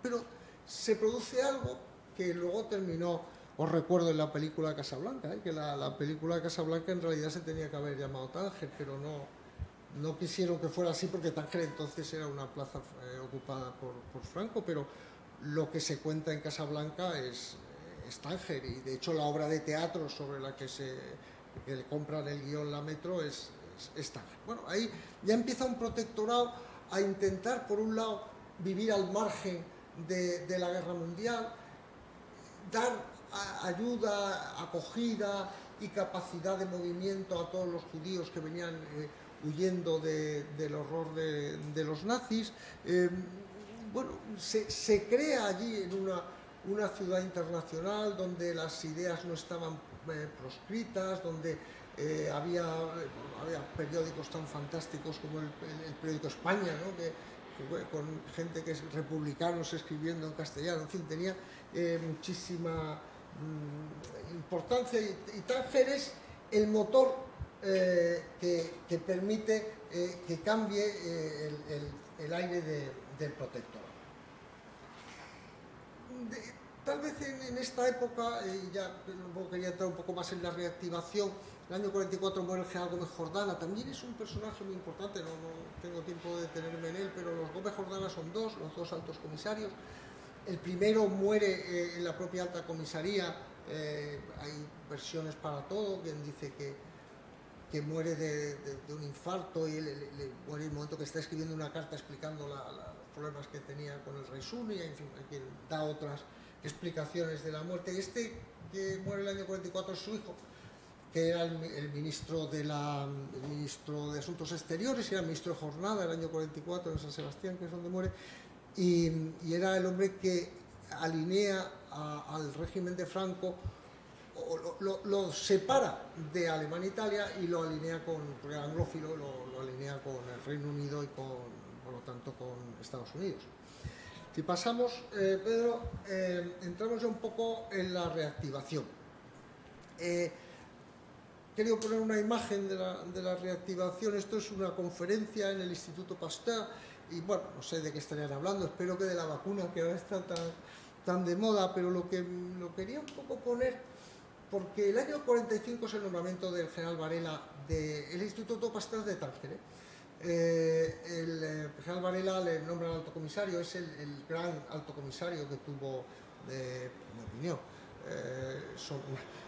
S2: pero se produce algo que luego terminó, os recuerdo, en la película Casablanca, que la película Casablanca en realidad se tenía que haber llamado Tánger, pero no quisieron que fuera así, porque Tánger entonces era una plaza ocupada por Franco, pero lo que se cuenta en Casablanca es Tánger, y de hecho la obra de teatro sobre la que le compran el guión la Metro es Tánger. Bueno, ahí ya empieza un protectorado a intentar, por un lado, vivir al margen de la guerra mundial, dar ayuda, acogida y capacidad de movimiento a todos los judíos que venían huyendo del horror de los nazis. Bueno, se crea allí en una ciudad internacional donde las ideas no estaban proscritas, donde había periódicos tan fantásticos como el periódico España, ¿no? Con gente que es republicanos escribiendo en castellano, en fin, tenía muchísima importancia, y Tánger es el motor que permite que cambie el aire del protectorado. tal vez en esta época, ya quería entrar un poco más en la reactivación. El año 44 muere el general Gómez Jordana, también es un personaje muy importante, no tengo tiempo de detenerme en él, pero los Gómez Jordana son los dos altos comisarios. El primero muere en la propia alta comisaría, hay versiones para todo, quien dice que muere de un infarto y él muere en el momento que está escribiendo una carta explicando los problemas que tenía con el rey Suni, y en fin, quien da otras explicaciones de la muerte. Este que muere el año 44 es su hijo, que era el ministro de Asuntos Exteriores, y era el ministro de Jornada el año 44 en San Sebastián, que es donde muere, y era el hombre que alinea al régimen de Franco, lo separa de Alemania e Italia y lo alinea porque era anglófilo, lo alinea con el Reino Unido y por lo tanto con Estados Unidos. Si pasamos, Pedro, entramos ya un poco en la reactivación. He querido poner una imagen de la reactivación. Esto es una conferencia en el Instituto Pasteur y bueno, no sé de qué estarían hablando, espero que de la vacuna que ahora está tan de moda, pero lo quería un poco poner porque el año 45 es el nombramiento del general Varela del Instituto Pasteur de Tánger. El general Varela le nombra al alto comisario, es el gran alto comisario que tuvo, en mi opinión,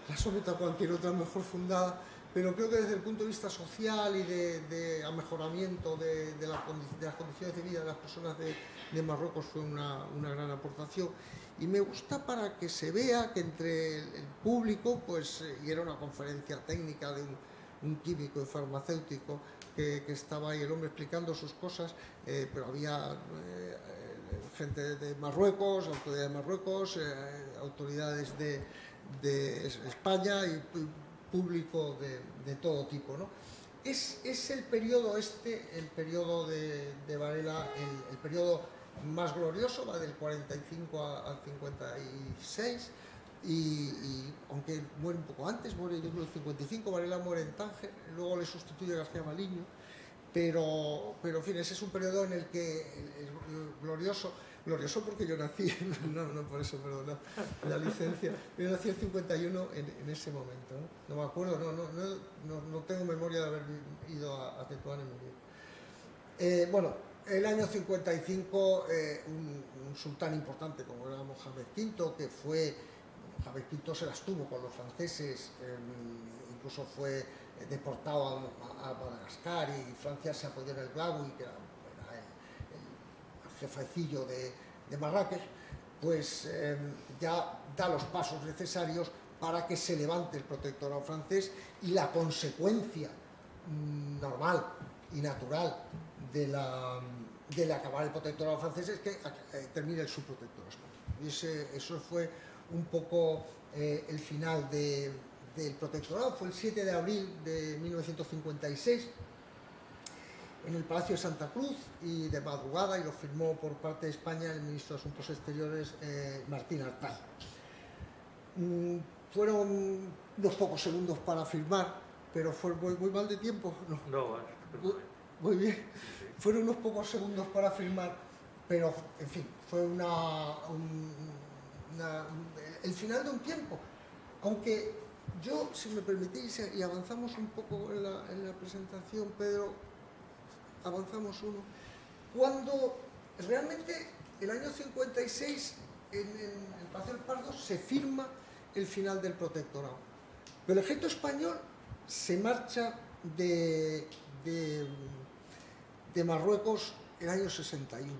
S2: la someta a cualquier otra mejor fundada, pero creo que desde el punto de vista social y de mejoramiento de las condiciones de vida de las personas de Marruecos fue una gran aportación. Y me gusta para que se vea que entre el público, pues, y era una conferencia técnica de un químico y farmacéutico que estaba ahí el hombre explicando sus cosas, pero había gente de Marruecos, autoridades de Marruecos, autoridades de España y público de todo tipo, ¿no? Es el periodo el periodo de Varela, el periodo más glorioso, va del 45 al 56, y aunque muere un poco antes, muere yo creo el 55, Varela muere en Tánger, luego le sustituye García Maliño, pero en fin, ese es un periodo en el que el glorioso porque yo nací, no por eso, perdón, la licencia, yo nací en 51 en ese momento, no me acuerdo, no tengo memoria de haber ido a Tetuán en mi vida. Bueno, el año 55, un sultán importante como era Mohamed V, Mohamed V se las tuvo con los franceses, incluso fue deportado a Madagascar, y Francia se apoyó en el Glaoui, que era el jefecillo de Marrakech, pues ya da los pasos necesarios para que se levante el protectorado francés, y la consecuencia normal y natural del acabar el protectorado francés es que termine el subprotectorado español. Y eso fue un poco el final del protectorado. Fue el 7 de abril de 1956 en el Palacio de Santa Cruz, y de madrugada, y lo firmó por parte de España el ministro de Asuntos Exteriores, Martín Artal. Fueron unos pocos segundos para firmar, pero fue muy mal de tiempo. No, muy bien. Fueron unos pocos segundos para firmar, pero en fin, fue el final de un tiempo. Aunque yo, si me permitís, y avanzamos un poco en la presentación, Pedro, avanzamos uno, cuando realmente el año 56 en el Palacio del Pardo se firma el final del protectorado, pero el ejército español se marcha de Marruecos en el año 61.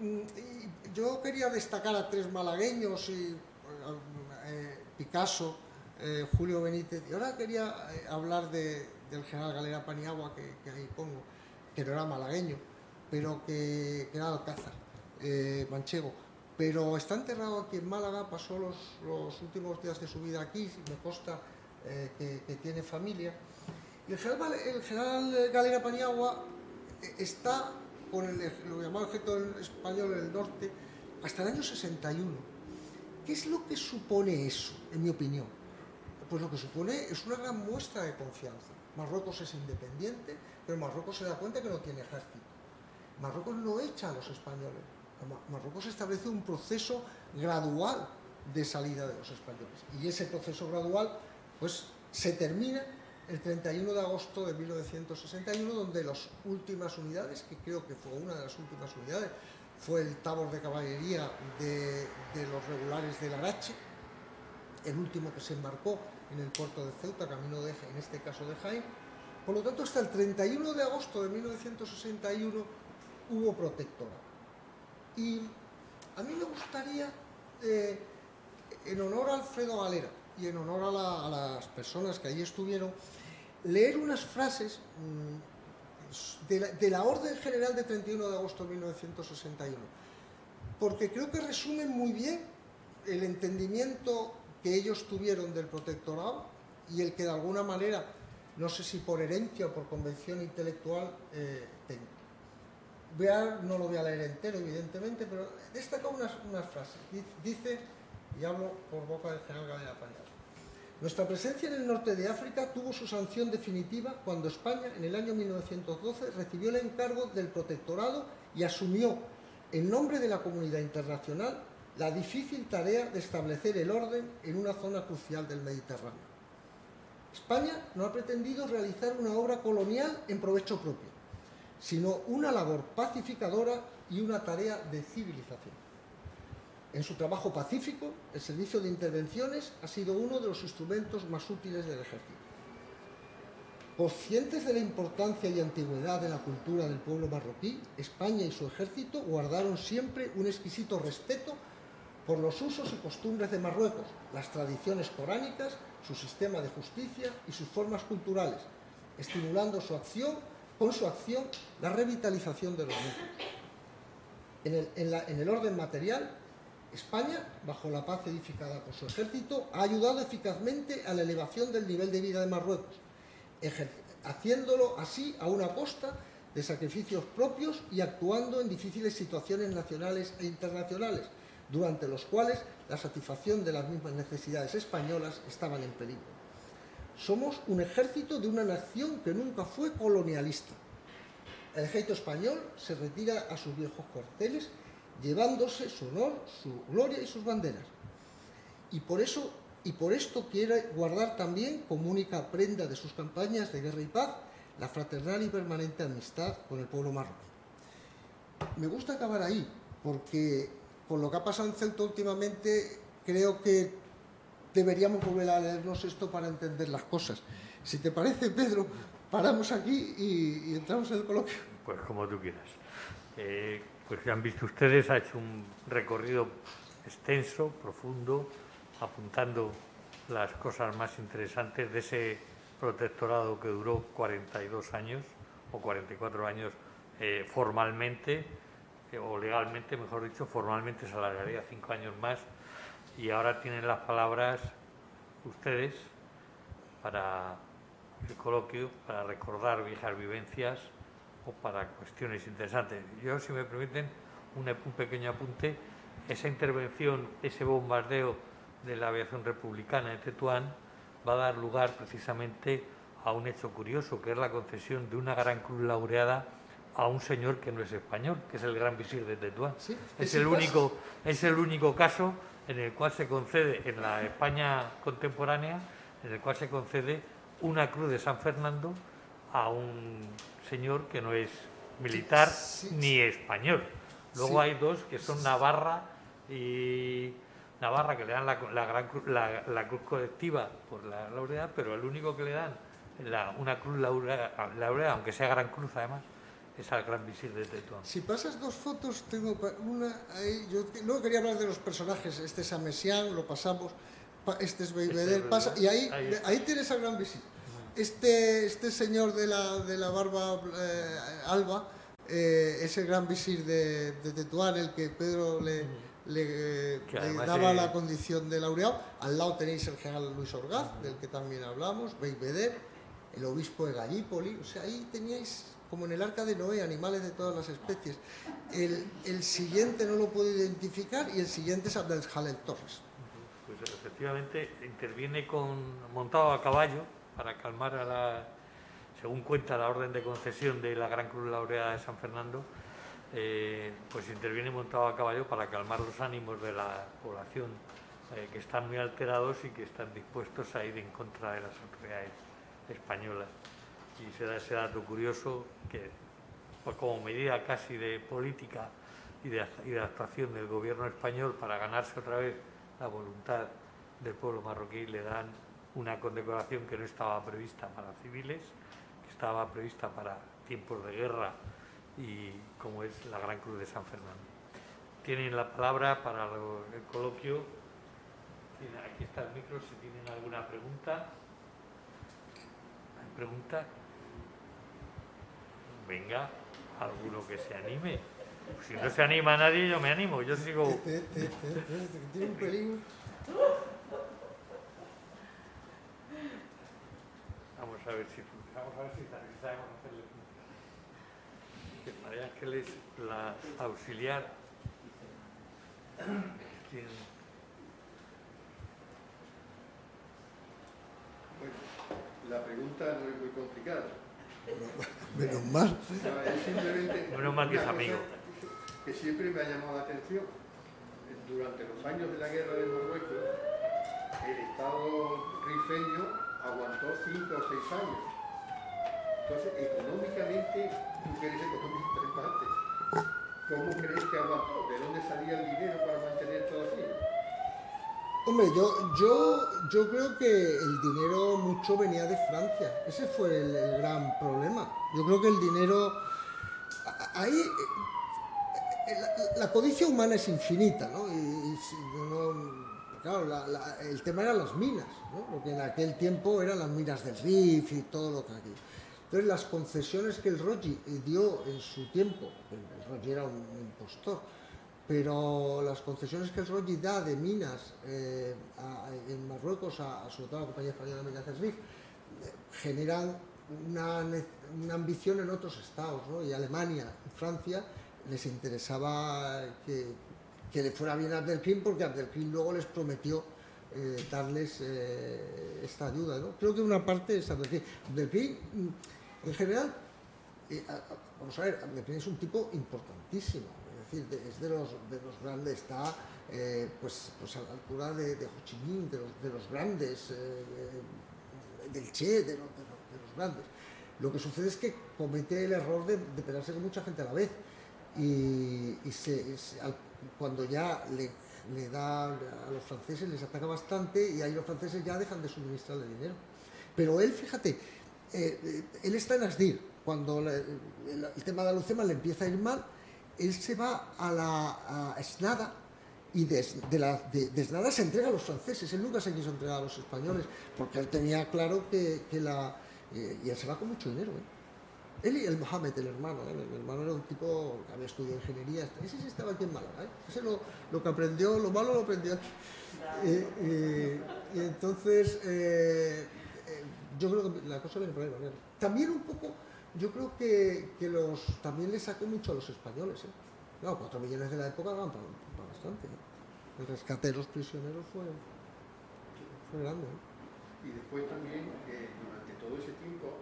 S2: Y yo quería destacar a tres malagueños, Picasso, Julio Benítez, y ahora quería hablar del general Galera Paniagua, que ahí pongo, que no era malagueño, pero que era alcázar, manchego, pero está enterrado aquí en Málaga, pasó los últimos días de su vida aquí, me consta que tiene familia. Y el general Galera Paniagua está con lo llamado ejército español en el norte hasta el año 61. ¿Qué es lo que supone eso, en mi opinión? Pues lo que supone es una gran muestra de confianza. Marruecos es independiente, pero Marruecos se da cuenta que no tiene ejército. Marruecos no echa a los españoles. Marruecos estableció un proceso gradual de salida de los españoles. Y ese proceso gradual pues, se termina el 31 de agosto de 1961, donde las últimas unidades, que creo que fue una de las últimas unidades, fue el tabor de caballería de los regulares del Arache, el último que se embarcó en el puerto de Ceuta, camino de, en este caso de Jaén. Por lo tanto, hasta el 31 de agosto de 1961 hubo protectorado. Y a mí me gustaría, en honor a Alfredo Galera y en honor a las personas que allí estuvieron, leer unas frases de la Orden General de 31 de agosto de 1961, porque creo que resumen muy bien el entendimiento que ellos tuvieron del protectorado y el que de alguna manera, no sé si por herencia o por convención intelectual, tengo. No lo voy a leer entero, evidentemente, pero destaca unas frases. Dice, y hablo por boca del general Galera Pañal: nuestra presencia en el norte de África tuvo su sanción definitiva cuando España, en el año 1912, recibió el encargo del protectorado y asumió, en nombre de la comunidad internacional, la difícil tarea de establecer el orden en una zona crucial del Mediterráneo. España no ha pretendido realizar una obra colonial en provecho propio, sino una labor pacificadora y una tarea de civilización. En su trabajo pacífico, el servicio de intervenciones ha sido uno de los instrumentos más útiles del ejército. Conscientes de la importancia y antigüedad de la cultura del pueblo marroquí, España y su ejército guardaron siempre un exquisito respeto por los usos y costumbres de Marruecos, las tradiciones coránicas, su sistema de justicia y sus formas culturales, estimulando con su acción la revitalización de los mismos. En el orden material, España, bajo la paz edificada por su ejército, ha ayudado eficazmente a la elevación del nivel de vida de Marruecos, haciéndolo así a una costa de sacrificios propios y actuando en difíciles situaciones nacionales e internacionales, durante los cuales la satisfacción de las mismas necesidades españolas estaban en peligro. Somos un ejército de una nación que nunca fue colonialista. El ejército español se retira a sus viejos cuarteles, llevándose su honor, su gloria y sus banderas. Y por esto quiere guardar también como única prenda de sus campañas de guerra y paz la fraternal y permanente amistad con el pueblo marroquí. Me gusta acabar ahí, porque con lo que ha pasado en Ceuta últimamente, creo que deberíamos volver a leernos esto para entender las cosas. Si te parece, Pedro, paramos aquí y entramos en el coloquio.
S1: Pues como tú quieras. Pues ya han visto ustedes, ha hecho un recorrido extenso, profundo, apuntando las cosas más interesantes de ese protectorado que duró 42 años o 44 años formalmente, o legalmente, mejor dicho, formalmente se alargaría 5 años más, y ahora tienen las palabras ustedes para el coloquio, para recordar viejas vivencias o para cuestiones interesantes. Yo, si me permiten, un pequeño apunte. Esa intervención, ese bombardeo de la aviación republicana de Tetuán va a dar lugar precisamente a un hecho curioso, que es la concesión de una gran cruz laureada a un señor que no es español, que es el gran visir de Tetuán.
S2: ¿Sí?
S1: Es el único caso en el cual se concede, en la España contemporánea, en el cual se concede una cruz de San Fernando a un señor que no es militar ni español. Luego hay dos que son Navarra, que le dan la cruz colectiva por la laureada, pero el único que le dan una cruz laureada, aunque sea gran cruz además, es al gran visir de Tetuán.
S2: Si pasas dos fotos, tengo una ahí. Yo luego quería hablar de los personajes. Este es Amesián, lo pasamos. Este es Beibeder, y ahí tienes al gran visir. Este señor de la barba alba es el gran visir de Tetuán, el que Pedro le daba la condición de laureado. Al lado tenéis el general Luis Orgaz, del que también hablamos, Beibeder, el obispo de Gallipoli. O sea, ahí teníais, como en el Arca de Noé, animales de todas las especies. El siguiente no lo puedo identificar, y el siguiente es Abdeljalel Torres.
S1: Pues efectivamente interviene montado a caballo para calmar según cuenta la orden de concesión de la Gran Cruz Laureada de San Fernando, pues interviene montado a caballo para calmar los ánimos de la población, que están muy alterados y que están dispuestos a ir en contra de las autoridades españolas. Y se da ese dato curioso que, pues, como medida casi de política y de actuación del gobierno español para ganarse otra vez la voluntad del pueblo marroquí, le dan una condecoración que no estaba prevista para civiles, que estaba prevista para tiempos de guerra, y como es la Gran Cruz de San Fernando. Tienen la palabra para el coloquio. Aquí está el micro, si tienen alguna pregunta. ¿Hay pregunta? Venga, alguno que se anime. Si no se anima nadie, yo me animo, yo sigo.
S2: Tiene un peligro.
S1: Vamos a ver si sabemos hacerle. María Ángeles, la auxiliar. ¿Quién?
S3: Bueno, la pregunta no es muy complicada.
S2: Menos mal.
S3: No, es simplemente
S1: menos mal que es amigo.
S3: Que siempre me ha llamado la atención. Durante los años de la guerra de Marruecos, el Estado rifeño aguantó 5 o 6 años. Entonces, económicamente, tú que eres economista en parte, ¿cómo crees que aguantó? ¿De dónde salía el dinero para mantener todo así?
S2: Hombre, yo creo que el dinero mucho venía de Francia. Ese fue el gran problema. Yo creo que el dinero... Ahí... La codicia humana es infinita, ¿no? Claro, el tema eran las minas, ¿no? Porque en aquel tiempo eran las minas del Rif y todo lo que aquí. Entonces, las concesiones que el Rochy dio en su tiempo, el Rochy era un impostor, pero las concesiones que el Rochy da de minas en Marruecos, sobre todo a la Compañía Española de Minas del Rif, generan una ambición en otros estados, ¿no? Y Alemania y Francia les interesaba que le fuera bien a Abdelkrim, porque Abdelkrim luego les prometió darles esta ayuda, ¿no? Creo que una parte es Abdelkrim. Abdelkrim, en general, vamos a ver, Abdelkrim es un tipo importantísimo, es decir, es de los grandes, está pues a la altura de Ho Chi Minh, de los grandes, del Che, de los grandes. Lo que sucede es que comete el error de pelearse con mucha gente a la vez. Y cuando ya le da a los franceses, les ataca bastante, y ahí los franceses ya dejan de suministrarle dinero. Pero él, fíjate, él está en Asdir. Cuando el tema de Alucema le empieza a ir mal, él se va a Esnada, y de Esnada se entrega a los franceses. Él nunca se quiso entregar a los españoles, porque él tenía claro que y él se va con mucho dinero, Él y el Mohamed, el hermano era un tipo que había estudiado ingeniería, ese sí estaba aquí en Málaga, ese lo que aprendió, lo malo lo aprendió. Y entonces, yo creo que la cosa viene por ahí, ¿no? También un poco, yo creo que también le sacó mucho a los españoles, Claro, 4 millones de la época daban para bastante, El rescate de los prisioneros fue grande,
S3: Y después también, durante todo ese tiempo,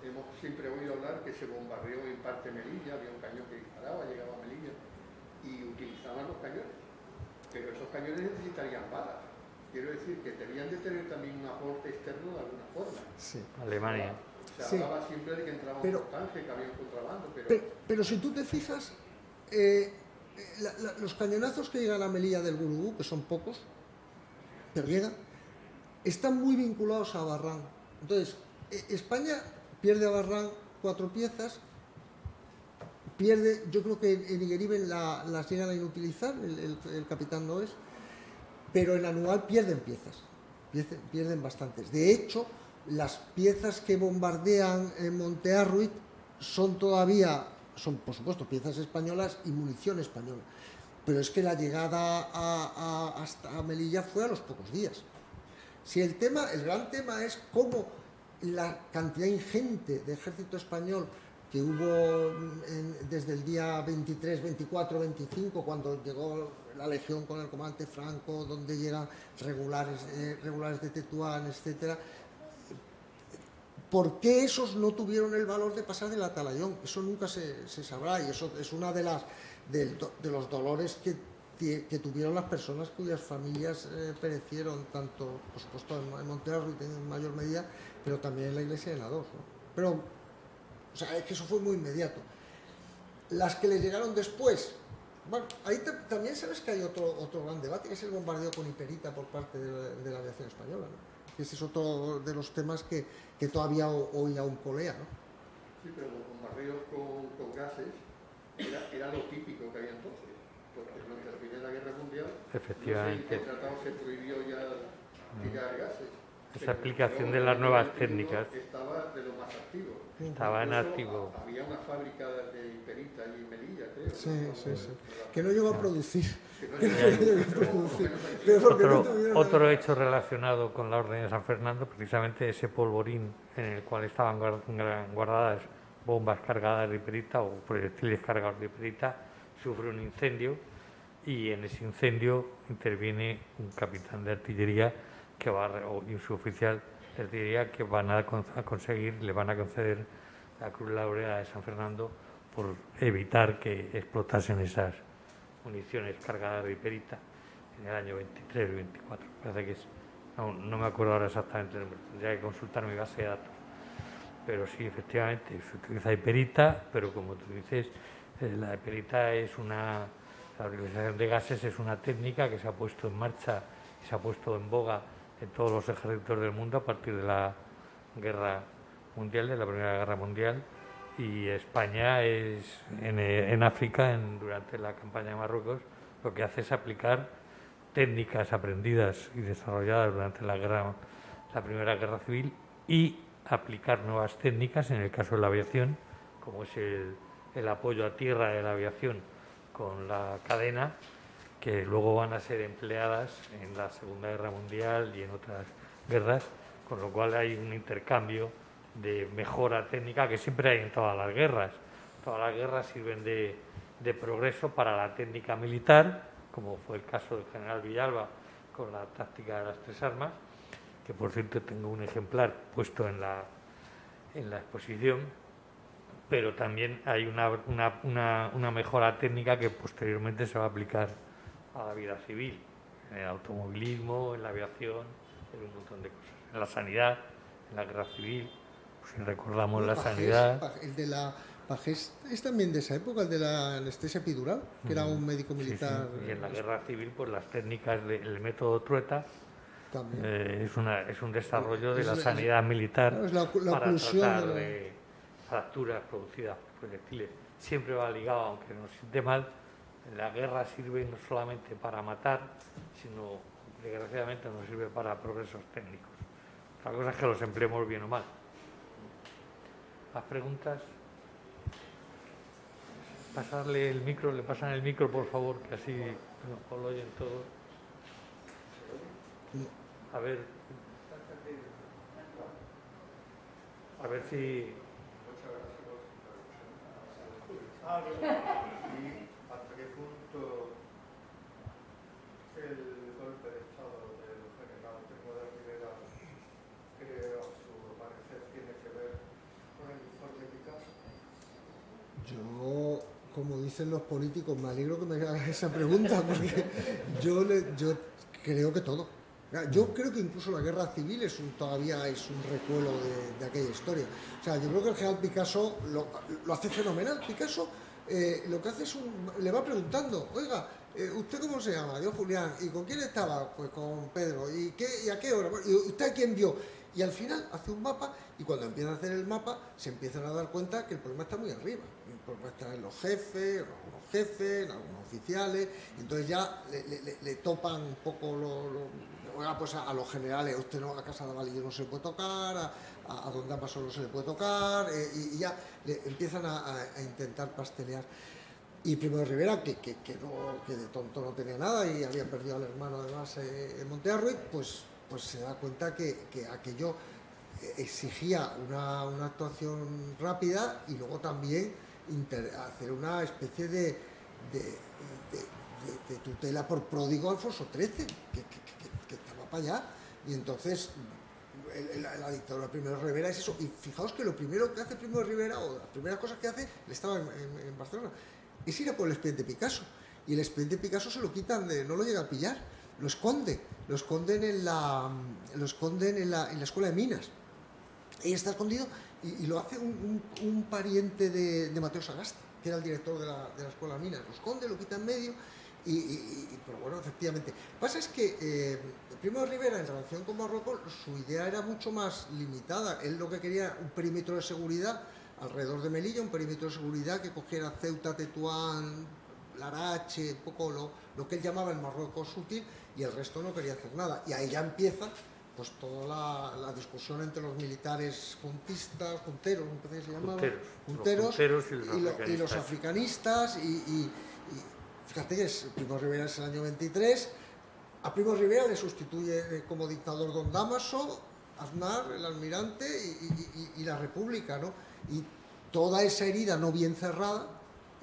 S3: hemos siempre oído hablar que se bombardeó en parte Melilla, había un cañón que disparaba, llegaba a Melilla, y utilizaban los cañones. Pero esos cañones necesitarían balas. Quiero decir que tenían de tener también un aporte externo de alguna forma.
S2: Sí.
S1: Alemania.
S3: Se hablaba siempre de que entraban por Tánger, que había un contrabando,
S2: pero si tú te fijas, los cañonazos que llegan a Melilla del Gurugú, que son pocos, pero llegan, están muy vinculados a Barrán. Entonces, España pierde a Barrán 4 piezas, yo creo que en Igueriben las llegan a inutilizar, el capitán no es, pero en Anual pierden piezas, pierden bastantes. De hecho, las piezas que bombardean en Monte Arruit son por supuesto piezas españolas y munición española, pero es que la llegada hasta Melilla fue a los pocos días. Si el gran tema es cómo la cantidad ingente de ejército español que hubo desde el día 23, 24, 25, cuando llegó la Legión con el comandante Franco, donde llegan regulares de Tetuán, etcétera, ¿por qué esos no tuvieron el valor de pasar del Atalayón? Eso nunca se sabrá, y eso es una de los dolores que tuvieron las personas cuyas familias perecieron, tanto, por supuesto, en Montearruit en mayor medida, pero también en la iglesia de la 2, ¿no? Pero, o sea, es que eso fue muy inmediato. Las que le llegaron después, bueno, ahí también sabes que hay otro gran debate, que es el bombardeo con hiperita por parte de la aviación española, ¿no? Ese es otro de los temas que todavía hoy aún colea, ¿no?
S3: Sí, pero los bombardeos con gases era lo típico que había entonces, porque cuando terminó la Guerra Mundial,
S1: efectivamente,
S3: no sé en qué tratado se prohibió ya tirar gases.
S1: Esa aplicación de las nuevas técnicas
S3: estaba de lo más activo.
S1: estaba en activo.
S3: Había una fábrica de hiperita allí en Melilla, creo.
S2: Sí. Que no llegó a producir.
S1: Otro hecho relacionado con la Orden de San Fernando, precisamente ese polvorín en el cual estaban guardadas bombas cargadas de hiperita o proyectiles cargados de hiperita, sufre un incendio y en ese incendio interviene un capitán de artillería y un suboficial de artillería que van a conseguir, le van a conceder la Cruz Laurea de San Fernando por evitar que explotasen esas municiones cargadas de hiperita en el año 23 o 24, parece que es. No me acuerdo ahora exactamente el nombre, tendría que consultar mi base de datos. Pero sí, efectivamente, se utiliza hiperita, pero como tú dices, la hiperita la utilización de gases es una técnica que se ha puesto en marcha y se ha puesto en boga en todos los ejércitos del mundo a partir de la Guerra Mundial, de la Primera Guerra Mundial, y España en África, durante la campaña de Marruecos, lo que hace es aplicar técnicas aprendidas y desarrolladas durante la Primera Guerra Civil y aplicar nuevas técnicas, en el caso de la aviación, como es el apoyo a tierra de la aviación con la cadena, que luego van a ser empleadas en la Segunda Guerra Mundial y en otras guerras, con lo cual hay un intercambio de mejora técnica que siempre hay en todas las guerras. Todas las guerras sirven de progreso para la técnica militar, como fue el caso del general Villalba con la táctica de las 3 armas, que por cierto tengo un ejemplar puesto en la exposición, pero también hay una mejora técnica que posteriormente se va a aplicar a la vida civil, en el automovilismo, en la aviación, en un montón de cosas, en la sanidad, en la guerra civil, si recordamos la sanidad.
S2: El de la Pagés es también de esa época, el de la anestesia epidural, que era un médico militar.
S1: Sí. Y en la guerra civil, pues las técnicas del método Trueta es un desarrollo de la sanidad militar para tratar de fracturas producidas por proyectiles. Siempre va ligado, aunque nos siente mal, la guerra sirve no solamente para matar, sino, desgraciadamente, nos sirve para progresos técnicos. La cosa es que los empleemos bien o mal. ¿Más preguntas? Pasarle el micro, le pasan el micro, por favor, que así lo oyen todos. A ver si...
S3: ¿Y hasta qué punto el golpe de Estado del general Primo de Rivera, que a su parecer tiene que ver con el informe Picasso?
S2: Yo, como dicen los políticos, me alegro que me hagas esa pregunta, porque yo creo que todo. Yo creo que incluso la guerra civil todavía es un recuelo de aquella historia. O sea, yo creo que el general Picasso lo hace fenomenal. Picasso lo que hace es le va preguntando, oiga, ¿usted cómo se llama? Yo, Julián. ¿Y con quién estaba? Pues con Pedro. ¿Y a qué hora? ¿Y usted a quién vio? Y al final hace un mapa, y cuando empieza a hacer el mapa se empiezan a dar cuenta que el problema está muy arriba. El problema está en los jefes, en algunos oficiales, y entonces ya le topan un poco pues a los generales. Usted no, a Casa de Valillo no se puede tocar, a Don Damaso no se le puede tocar, y ya le empiezan a intentar pastelear. Y Primo de Rivera, que de tonto no tenía nada y había perdido al hermano además en Montearruit, pues se da cuenta que aquello exigía una actuación rápida y luego también hacer una especie de tutela por pródigo Alfonso XIII, que estaba para allá. Y entonces la dictadura de Primo de Rivera es eso. Y fijaos que lo primero que hace Primo de Rivera, o las primeras cosas que hace, él estaba en Barcelona, es ir a por el expediente Picasso. Y el expediente Picasso se lo quitan, no lo llega a pillar, lo esconden en la escuela de minas. Y está escondido y lo hace un pariente de Mateo Sagasta, que era el director de la escuela de minas. Lo esconde, lo quita en medio. Pero bueno, efectivamente. Pasa es que Primo de Rivera, en relación con Marruecos, su idea era mucho más limitada. Él lo que quería un perímetro de seguridad alrededor de Melilla, un perímetro de seguridad que cogiera Ceuta, Tetuán, Larache, un poco lo que él llamaba el Marruecos sutil, y el resto no quería hacer nada. Y ahí ya empieza pues toda la discusión entre los militares junteros, me se llamaban, junteros y los africanistas, y fíjate que Primo de Rivera es el año 23, a Primo de Rivera le sustituye como dictador don Dámaso, Aznar, el almirante, y la República, ¿no? Y toda esa herida no bien cerrada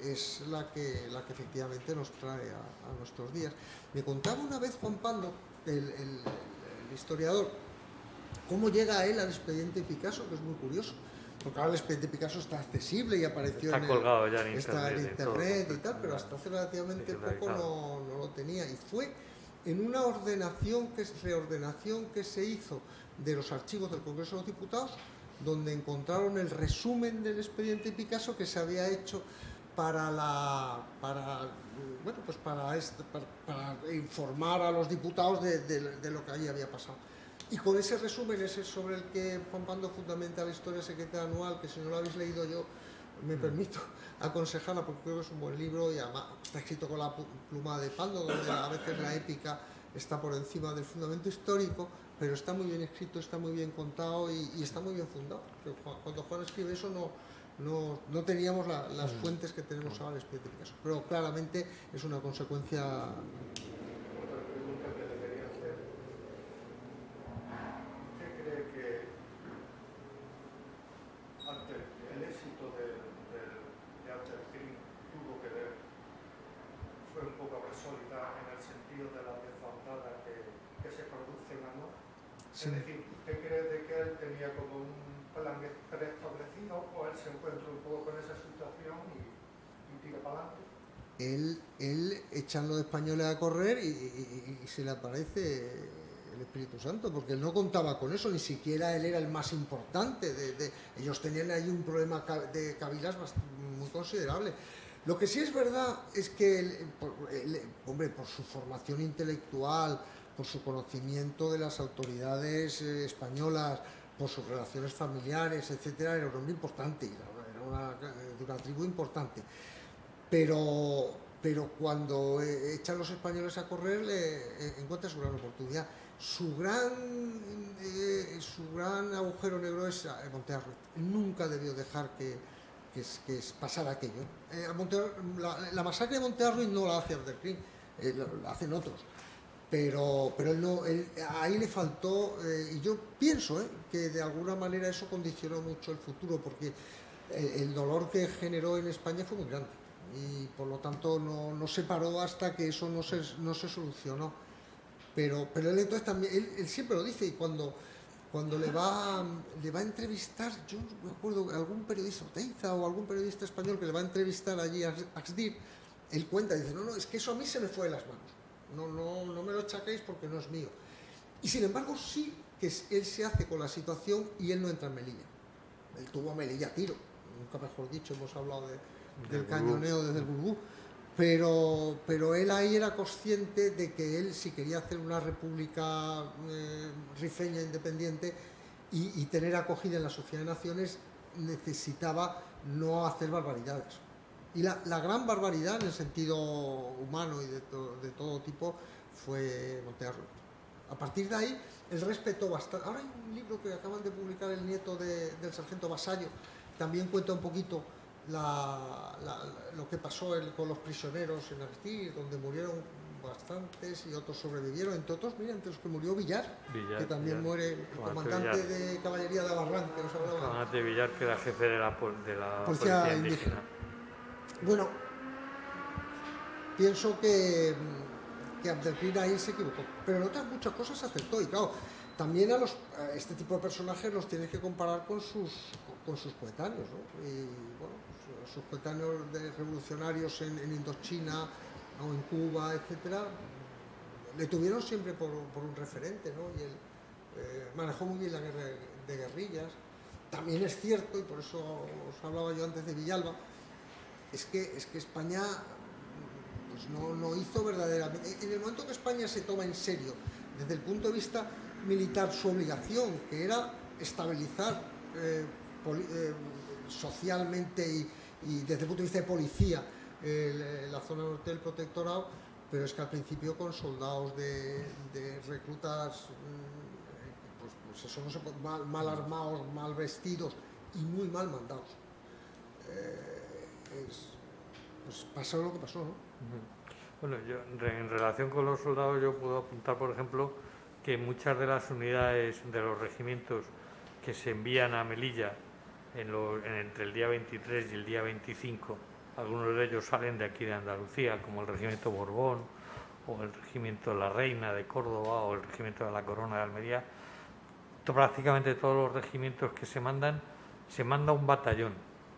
S2: es la que efectivamente nos trae a nuestros días. Me contaba una vez Juan Pando, el historiador, cómo llega a él al expediente Picasso, que es muy curioso, porque ahora el expediente Picasso está accesible y apareció
S1: colgado ya en
S2: internet y tal, pero hasta hace relativamente poco no lo tenía, y fue en una reordenación que se hizo de los archivos del Congreso de los Diputados, donde encontraron el resumen del expediente Picasso que se había hecho para informar a los diputados de lo que allí había pasado. Y con ese resumen, ese sobre el que Juan Pando fundamenta la historia secreta anual, que si no lo habéis leído yo me permito aconsejarla porque creo que es un buen libro, y además está escrito con la pluma de Pando, donde a veces la épica está por encima del fundamento histórico, pero está muy bien escrito, está muy bien contado y está muy bien fundado. Cuando Juan escribe eso no teníamos las fuentes que tenemos ahora en el expediente Picasso, pero claramente es una consecuencia.
S3: Otra pregunta que le quería hacer: ¿usted cree que ante el éxito de Abdelkrim tuvo que ver, fue un poco casualidad en el sentido de la desbandada que se produce en Anua? Sí. Es decir, ¿usted cree de que él tenía como un plan preestablecido, o él se encuentra un poco con esa situación y tira para adelante?
S2: Él echando de españoles a correr y se le aparece el Espíritu Santo, porque él no contaba con eso, ni siquiera él era el más importante. Ellos tenían ahí un problema de cabilas muy considerable. Lo que sí es verdad es que por su formación intelectual, por su conocimiento de las autoridades españolas, por sus relaciones familiares, etcétera, era un hombre importante, era de una tribu importante. Pero cuando echan los españoles a correr, encuentra su gran oportunidad. Su gran agujero negro es Montearruit. Nunca debió dejar que pasara aquello. La masacre de Montearruit no la hace Abdelkrim, la hacen otros. Pero ahí le faltó, y yo pienso que de alguna manera eso condicionó mucho el futuro, porque el dolor que generó en España fue muy grande, y por lo tanto no se paró hasta que eso no se solucionó. Pero él entonces también, él siempre lo dice, y cuando le va a entrevistar, yo me acuerdo, algún periodista, Oteiza o algún periodista español que le va a entrevistar allí a Axdir, él cuenta, dice, no, es que eso a mí se me fue de las manos. No me lo achaquéis porque no es mío. Y sin embargo sí que él se hace con la situación y él no entra en Melilla. Él tuvo a Melilla a tiro, nunca mejor dicho, hemos hablado del cañoneo desde el Bulbú, pero él ahí era consciente de que él, si quería hacer una república rifeña independiente y tener acogida en la Sociedad de Naciones, necesitaba no hacer barbaridades. Y la gran barbaridad en el sentido humano y de todo tipo fue Montearruit. A partir de ahí, él respetó bastante. Ahora hay un libro que acaban de publicar el nieto del sargento Vasallo, también cuenta un poquito lo que pasó con los prisioneros en Axdir, donde murieron bastantes y otros sobrevivieron, entre otros, entre los que murió Villar, que también muere, el comandante de caballería de Abarrán, que nos hablaba.
S1: El comandante Villar, que era jefe de la policía indígena.
S2: Bueno, pienso que Abdelkrim ahí se equivocó, pero en otras muchas cosas acertó, y claro, también a este tipo de personajes los tienes que comparar con sus coetáneos, ¿no? Y bueno, pues, sus coetáneos revolucionarios en Indochina o en Cuba, etcétera, le tuvieron siempre por un referente, ¿no? Y él manejó muy bien la guerra de guerrillas. También es cierto, y por eso os hablaba yo antes de Villalba, es que España pues no hizo verdaderamente... En el momento que España se toma en serio, desde el punto de vista militar, su obligación, que era estabilizar socialmente y desde el punto de vista de policía la zona norte del protectorado, pero es que al principio con soldados de reclutas pues eso no se puede, mal armados, mal vestidos y muy mal mandados. Pues pasó lo que pasó, ¿no?
S1: Bueno, yo en relación con los soldados yo puedo apuntar, por ejemplo, que muchas de las unidades de los regimientos que se envían a Melilla entre el día 23 y el día 25, algunos de ellos salen de aquí de Andalucía, como el regimiento Borbón o el regimiento La Reina de Córdoba o el regimiento de la Corona de Almería. Prácticamente todos los regimientos que se manda un batallón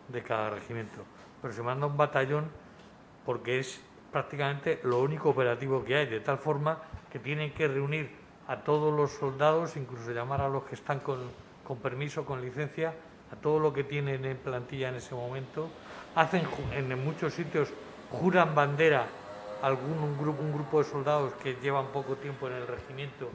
S1: de cada regimiento, pero se manda un batallón porque es prácticamente lo único operativo que hay, de tal forma que tienen que reunir a todos los soldados, incluso llamar a los que están con permiso, con licencia, a todo lo que tienen en plantilla en ese momento. Hacen en muchos sitios, juran bandera, un grupo de soldados que llevan poco tiempo en el regimiento,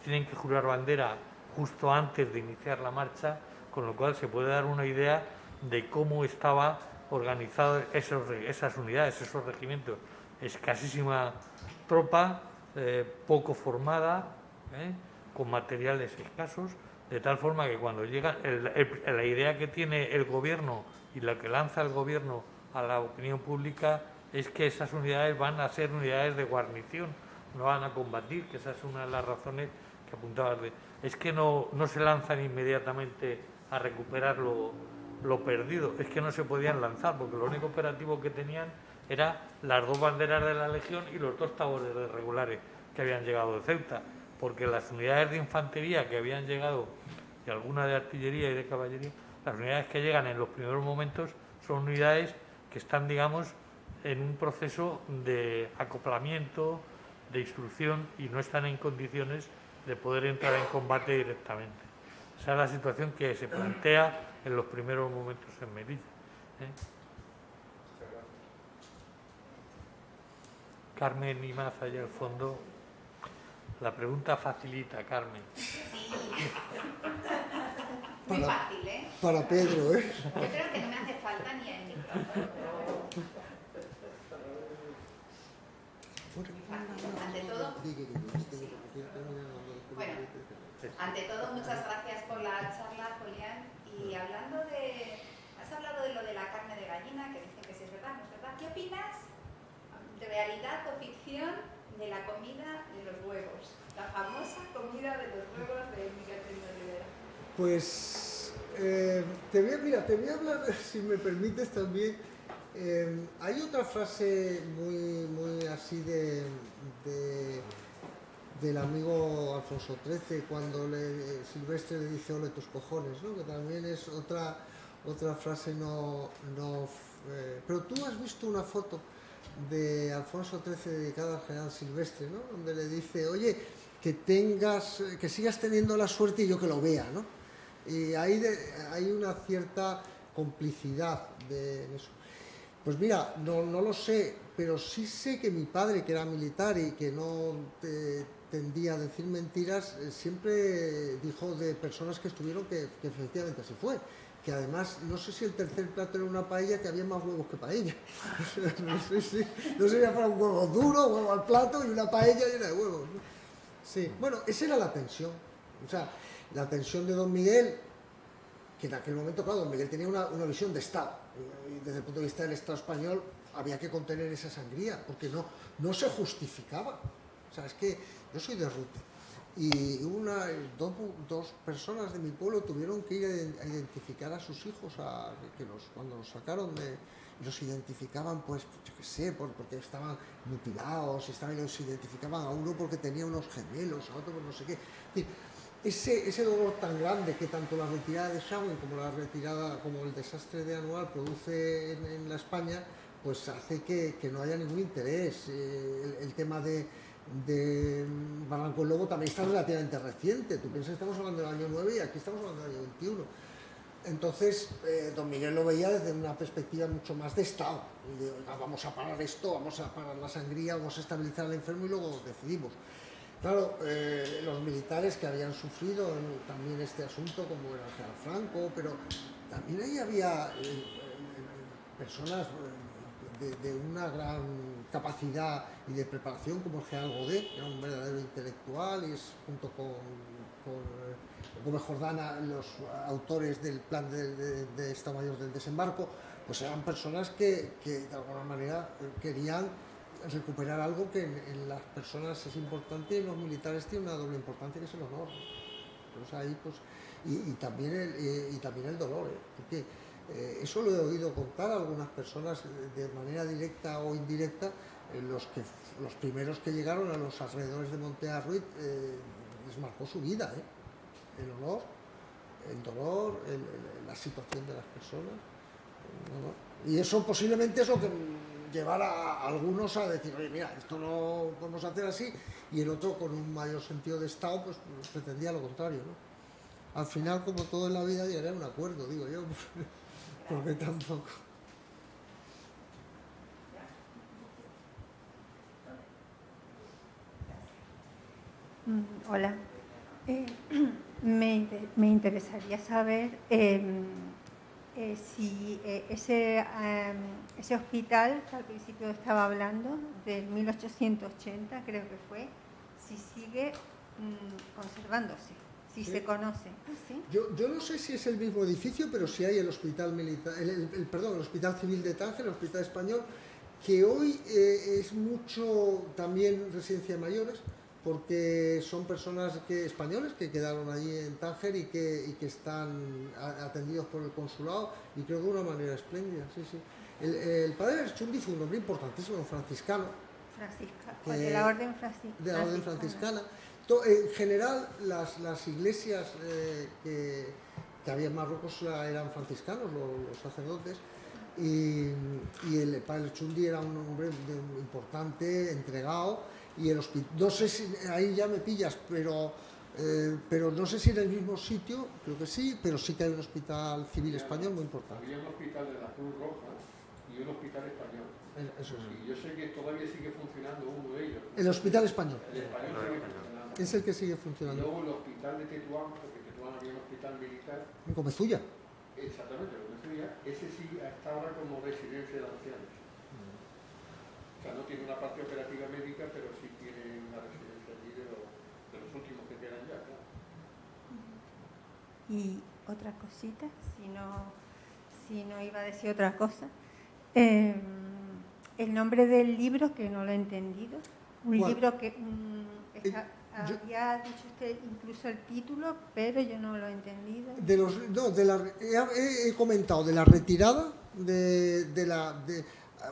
S1: tienen que jurar bandera justo antes de iniciar la marcha, con lo cual se puede dar una idea de cómo estaba organizado esas unidades, esos regimientos. Escasísima tropa, poco formada, con materiales escasos, de tal forma que cuando llegan, la idea que tiene el gobierno y la que lanza el gobierno a la opinión pública es que esas unidades van a ser unidades de guarnición, no van a combatir, que esa es una de las razones que apuntabas es que no se lanzan inmediatamente a recuperar lo perdido, es que no se podían lanzar porque lo único operativo que tenían era las 2 banderas de la Legión y los 2 tabores de regulares que habían llegado de Ceuta, porque las unidades de infantería que habían llegado y alguna de artillería y de caballería, las unidades que llegan en los primeros momentos son unidades que están, digamos, en un proceso de acoplamiento, de instrucción y no están en condiciones de poder entrar en combate directamente. Esa es la situación que se plantea en los primeros momentos en Melilla. Carmen Imaz, allá al fondo. La pregunta facilita, Carmen.
S4: Sí. Muy fácil, ¿eh?
S2: Para Pedro, ¿eh?
S4: Yo creo que no me hace falta ni el micrófono. Ante todo, muchas gracias por la charla, Julián. Y has hablado de lo de la carne de gallina, que dicen que sí es verdad, no es verdad. ¿Qué opinas de realidad o ficción de la comida de los huevos? La famosa comida de los huevos de Miguel Primo de Rivera.
S2: Pues te voy a hablar, si me permites también. Hay otra frase muy así del amigo Alfonso XIII, cuando Silvestre le dice ole tus cojones, ¿no? Que también es otra frase pero tú has visto una foto de Alfonso XIII dedicada al general Silvestre, ¿no? Donde le dice, oye, que sigas teniendo la suerte y yo que lo vea, ¿no? Y hay una cierta complicidad en eso. Pues mira, no lo sé, pero sí sé que mi padre, que era militar y que no tendía a decir mentiras, siempre dijo de personas que estuvieron que efectivamente así fue. Que además, no sé si el tercer plato era una paella, que había más huevos que paella. No sé si fuera un huevo duro, huevo al plato y una paella llena de huevos. Sí, bueno, esa era la tensión. O sea, la tensión de don Miguel, que en aquel momento, claro, don Miguel tenía una visión de Estado. Y desde el punto de vista del Estado español había que contener esa sangría, porque no se justificaba. O sea, es que yo soy de Rute. Y dos personas de mi pueblo tuvieron que ir a identificar a sus hijos, cuando los sacaron los identificaban, pues, yo qué sé, porque estaban mutilados, los identificaban a uno porque tenía unos gemelos, a otro por no sé qué. Es decir, ese dolor tan grande que tanto la retirada de Schauen como el desastre de Anual produce en la España, pues hace que no haya ningún interés. El tema de Barranco del Lobo también está relativamente reciente. Tú piensas que estamos hablando del año 9 y aquí estamos hablando del año 21. Entonces, don Miguel lo veía desde una perspectiva mucho más de Estado. Y de, oiga, vamos a parar esto, vamos a parar la sangría, vamos a estabilizar al enfermo y luego decidimos. Claro, los militares que habían sufrido también este asunto, como era el general Franco, pero también ahí había personas de una gran capacidad y de preparación, como el general Godet, que era un verdadero intelectual y es junto con Gómez Jordana los autores del plan de Estado Mayor del desembarco, pues eran personas que de alguna manera querían recuperar algo que en las personas es importante y en los militares tiene una doble importancia, que es el honor. Pues ahí, pues, y también el dolor, porque eso lo he oído contar a algunas personas de manera directa o indirecta. Los primeros que llegaron a los alrededores de Monte Arruit les marcó su vida, el honor, el dolor, la situación de las personas. Y eso posiblemente es lo que llevara a algunos a decir, oye, mira, esto no vamos a hacer así, y el otro, con un mayor sentido de Estado, pues pretendía lo contrario, ¿no? Al final, como todo en la vida, llegaré a un acuerdo, digo yo, porque tampoco...
S5: Hola. Me interesaría saber si ese hospital que al principio estaba hablando, del 1880 creo que fue, si sigue conservándose, si
S2: sí.
S5: Se conoce. ¿Sí?
S2: Yo no sé si es el mismo edificio, pero sí hay el hospital militar, el hospital civil de Tánger, el hospital español, que hoy es mucho también residencia de mayores, porque son personas españoles que quedaron allí en Tánger y que están atendidos por el consulado, y creo que de una manera espléndida. Sí, sí. El padre Erchundi fue un hombre importantísimo, un franciscano.
S5: De la orden franciscana.
S2: De la orden franciscana. En general, las iglesias que había en Marruecos eran franciscanos, los sacerdotes, y el padre Erchundi era un hombre importante, entregado. Y el hospital, no sé si, ahí ya me pillas, pero no sé si en el mismo sitio, creo que sí, pero sí que hay un hospital civil español muy importante.
S3: Había un hospital de la Cruz Roja y un hospital español.
S2: Eso sí.
S3: Y yo sé que todavía sigue funcionando uno de ellos, ¿no?
S2: El hospital español.
S3: El español sigue funcionando.
S2: Es el que sigue
S3: Y
S2: funcionando.
S3: luego el hospital de Tetuán, porque Tetuán había un hospital militar.
S2: En Comezulla.
S3: Exactamente, lo que decía, ese sí está ahora como residencia de ancianos. O sea, no tiene una parte operativa médica, pero sí tiene una residencia allí de los últimos que quedan ya, claro.
S5: Y otra cosita, si no iba a decir otra cosa, el nombre del libro, que no lo he entendido, un
S2: ¿Cuál?
S5: libro que había dicho usted incluso el título, pero yo no lo he entendido.
S2: He comentado de la retirada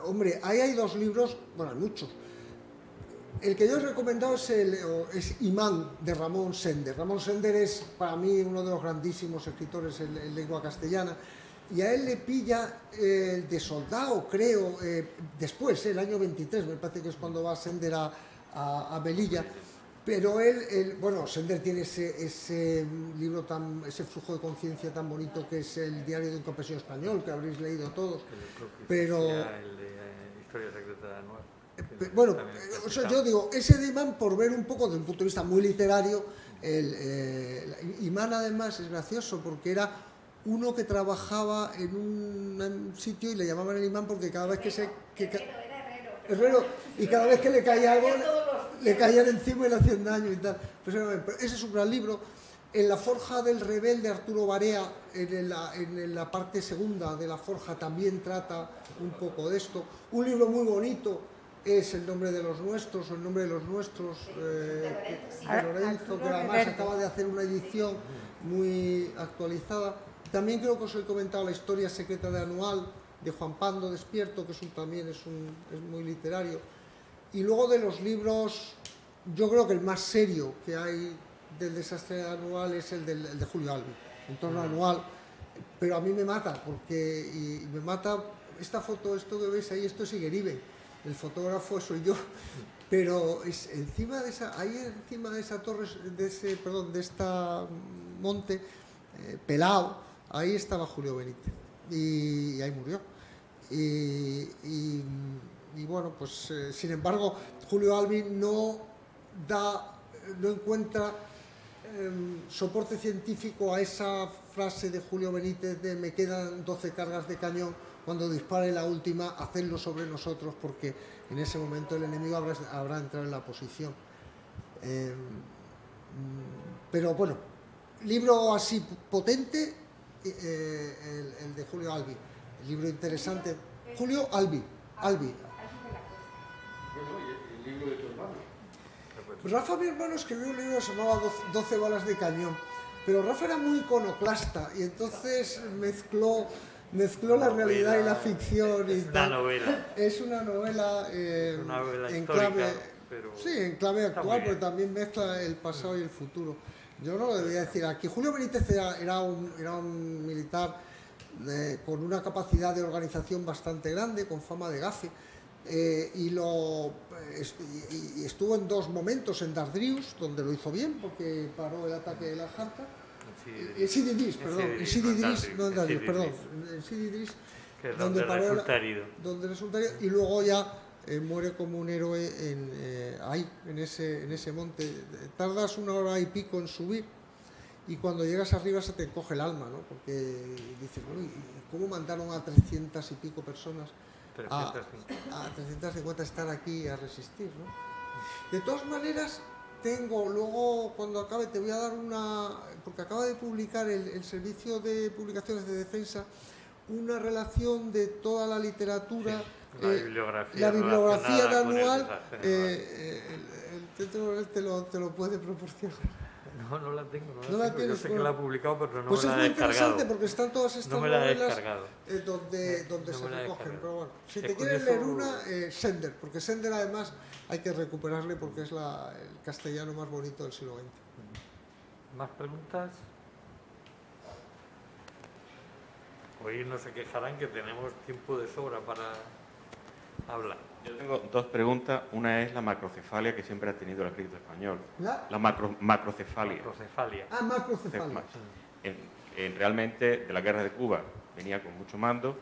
S2: hombre, ahí hay dos libros, bueno, hay muchos. El que yo os he recomendado es Imán, de Ramón Sender. Ramón Sender es para mí uno de los grandísimos escritores en lengua castellana, y a él le pilla el de soldado, creo, después, el año 23, me parece que es cuando va Sender a Melilla. Pero Sender tiene ese libro, ese flujo de conciencia tan bonito que es el Diario de un campesino español, que habréis leído todos. Pero
S1: el de Historia Secreta de Anual.
S2: Yo digo, ese de Imán, por ver un poco desde un punto de vista muy literario, Imán además es gracioso porque era uno que trabajaba en un sitio y le llamaban el Imán porque cada vez que herrero, y cada vez que le caía algo le caían encima y le hacían daño y tal. Pero ese es un gran libro. En La Forja del Rebelde, Arturo Barea, en la parte segunda de La Forja, también trata un poco de esto. Un libro muy bonito es El nombre de los nuestros, o El nombre de los nuestros, de Lorenzo, que además acaba de hacer una edición muy actualizada. También creo que os he comentado La historia secreta de Anual, de Juan Pando Despierto, que también es muy literario. Y luego de los libros, yo creo que el más serio que hay del desastre anual es el de Julio Albi, entorno anual, pero a mí me mata, porque y me mata esta foto, esto que veis ahí, esto es Igueribe, el fotógrafo soy yo, pero encima de esa torre, de esta monte, pelao, ahí estaba Julio Benítez, y ahí murió. Y bueno, pues sin embargo, Julio Albi no encuentra soporte científico a esa frase de Julio Benítez de me quedan 12 cargas de cañón, cuando dispare la última, hacedlo sobre nosotros, porque en ese momento el enemigo habrá entrado en la posición. Pero bueno, libro así potente, el de Julio Albi, el libro interesante. Julio Albi.
S3: Bueno, y el libro de tu hermano.
S2: Rafa, mi hermano, escribió un libro que se llamaba 12 balas de cañón, pero Rafa era muy iconoclasta y entonces mezcló la realidad y la ficción.
S1: Es una novela.
S2: Es una novela,
S1: una novela
S2: en
S1: histórica,
S2: clave,
S1: pero
S2: sí, en clave
S1: está
S2: actual,
S1: muy
S2: pero
S1: bien.
S2: también mezcla el pasado y el futuro. Yo no lo debía decir aquí. Julio Benítez era un militar con una capacidad de organización bastante grande, con fama de gafe, y estuvo en dos momentos en Dardrius, donde lo hizo bien, porque paró el ataque de la Jarta. En Sidi Idris, perdón, en Sidi Idris, no en Dardrius, perdón, en Sidi Idris,
S1: que es donde resulta herido.
S2: donde resulta herido, y luego ya muere como un héroe ahí, en ese monte. Tardas 1 hora y pico en subir, y cuando llegas arriba se te encoge el alma, ¿no? Porque dices, bueno, ¿y cómo mandaron a 300 y pico personas a 350 a estar aquí a resistir, ¿no? De todas maneras, luego cuando acabe te voy a dar porque acaba de publicar el Servicio de Publicaciones de Defensa una relación de toda la literatura,
S1: sí, la bibliografía
S2: de anual,
S1: el
S2: te lo puede proporcionar.
S1: No la tengo,
S2: ¿No la
S1: tengo. Yo
S2: tienes?
S1: sé que la ha publicado, pero no
S2: Pues
S1: me
S2: es
S1: la
S2: muy
S1: he descargado.
S2: interesante porque están todas estas
S1: No me la he
S2: novelas
S1: descargado.
S2: donde
S1: No
S2: se
S1: me la he
S2: recogen.
S1: descargado.
S2: Pero bueno, si
S1: Es
S2: te quieres
S1: curioso-
S2: leer una, Sender, porque Sender además hay que recuperarle porque es el castellano más bonito del siglo XX.
S1: ¿Más preguntas? Hoy no se quejarán que tenemos tiempo de sobra para hablar.
S6: Yo tengo dos preguntas. Una es la macrocefalia que siempre ha tenido el ejército español.
S2: ¿La?
S6: Macrocefalia.
S1: Macrocefalia.
S2: Macrocefalia.
S6: Realmente, de la guerra de Cuba venía con mucho mando.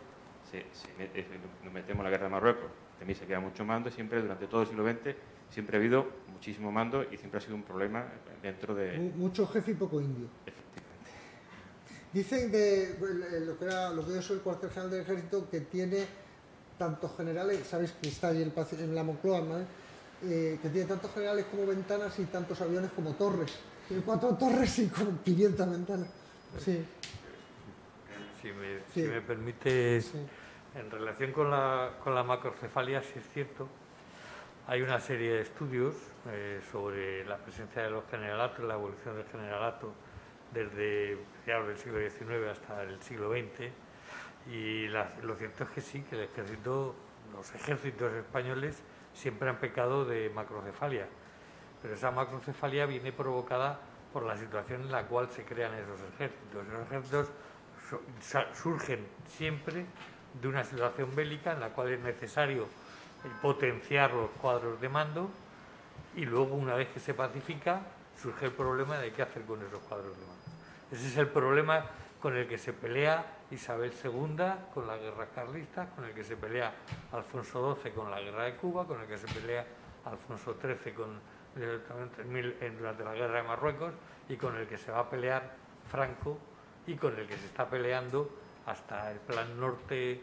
S6: Nos metemos en la guerra de Marruecos. También se queda mucho mando. Siempre, durante todo el siglo XX, siempre ha habido muchísimo mando y siempre ha sido un problema dentro de...
S2: Mucho jefe y poco indio.
S6: Efectivamente.
S2: Dicen de lo que yo soy el cuartel general del ejército, que tiene tantos generales, sabéis que está ahí en la Moncloa, ¿no? Que tiene tantos generales como ventanas y tantos aviones como torres. Tiene 4 torres y como 500 ventanas. Sí.
S1: Si me permites,
S2: Sí.
S1: en relación con la macrocefalia, sí es cierto, hay una serie de estudios sobre la presencia de los generalatos, la evolución del generalato desde mediados del siglo XIX hasta el siglo XX, y lo cierto es que sí, que los ejércitos españoles siempre han pecado de macrocefalia, pero esa macrocefalia viene provocada por la situación en la cual se crean esos ejércitos. Los ejércitos surgen siempre de una situación bélica en la cual es necesario potenciar los cuadros de mando, y luego, una vez que se pacifica, surge el problema de qué hacer con esos cuadros de mando. Ese es el problema con el que se pelea Isabel II con las guerras carlistas, con el que se pelea Alfonso XII con la guerra de Cuba, con el que se pelea Alfonso XIII durante la guerra de Marruecos, y con el que se va a pelear Franco, y con el que se está peleando hasta el Plan Norte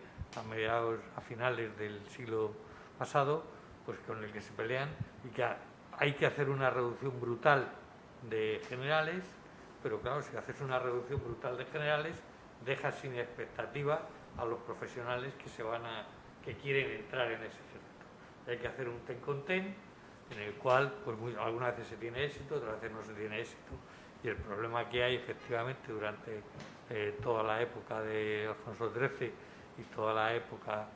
S1: a finales del siglo pasado, pues con el que se pelean, y que hay que hacer una reducción brutal de generales, pero claro, si haces una reducción brutal de generales, dejas sin expectativa a los profesionales que quieren entrar en ese ejército. Hay que hacer un ten con ten, en el cual pues algunas veces se tiene éxito, otras veces no se tiene éxito, y el problema que hay efectivamente durante toda la época de Alfonso XIII y toda la época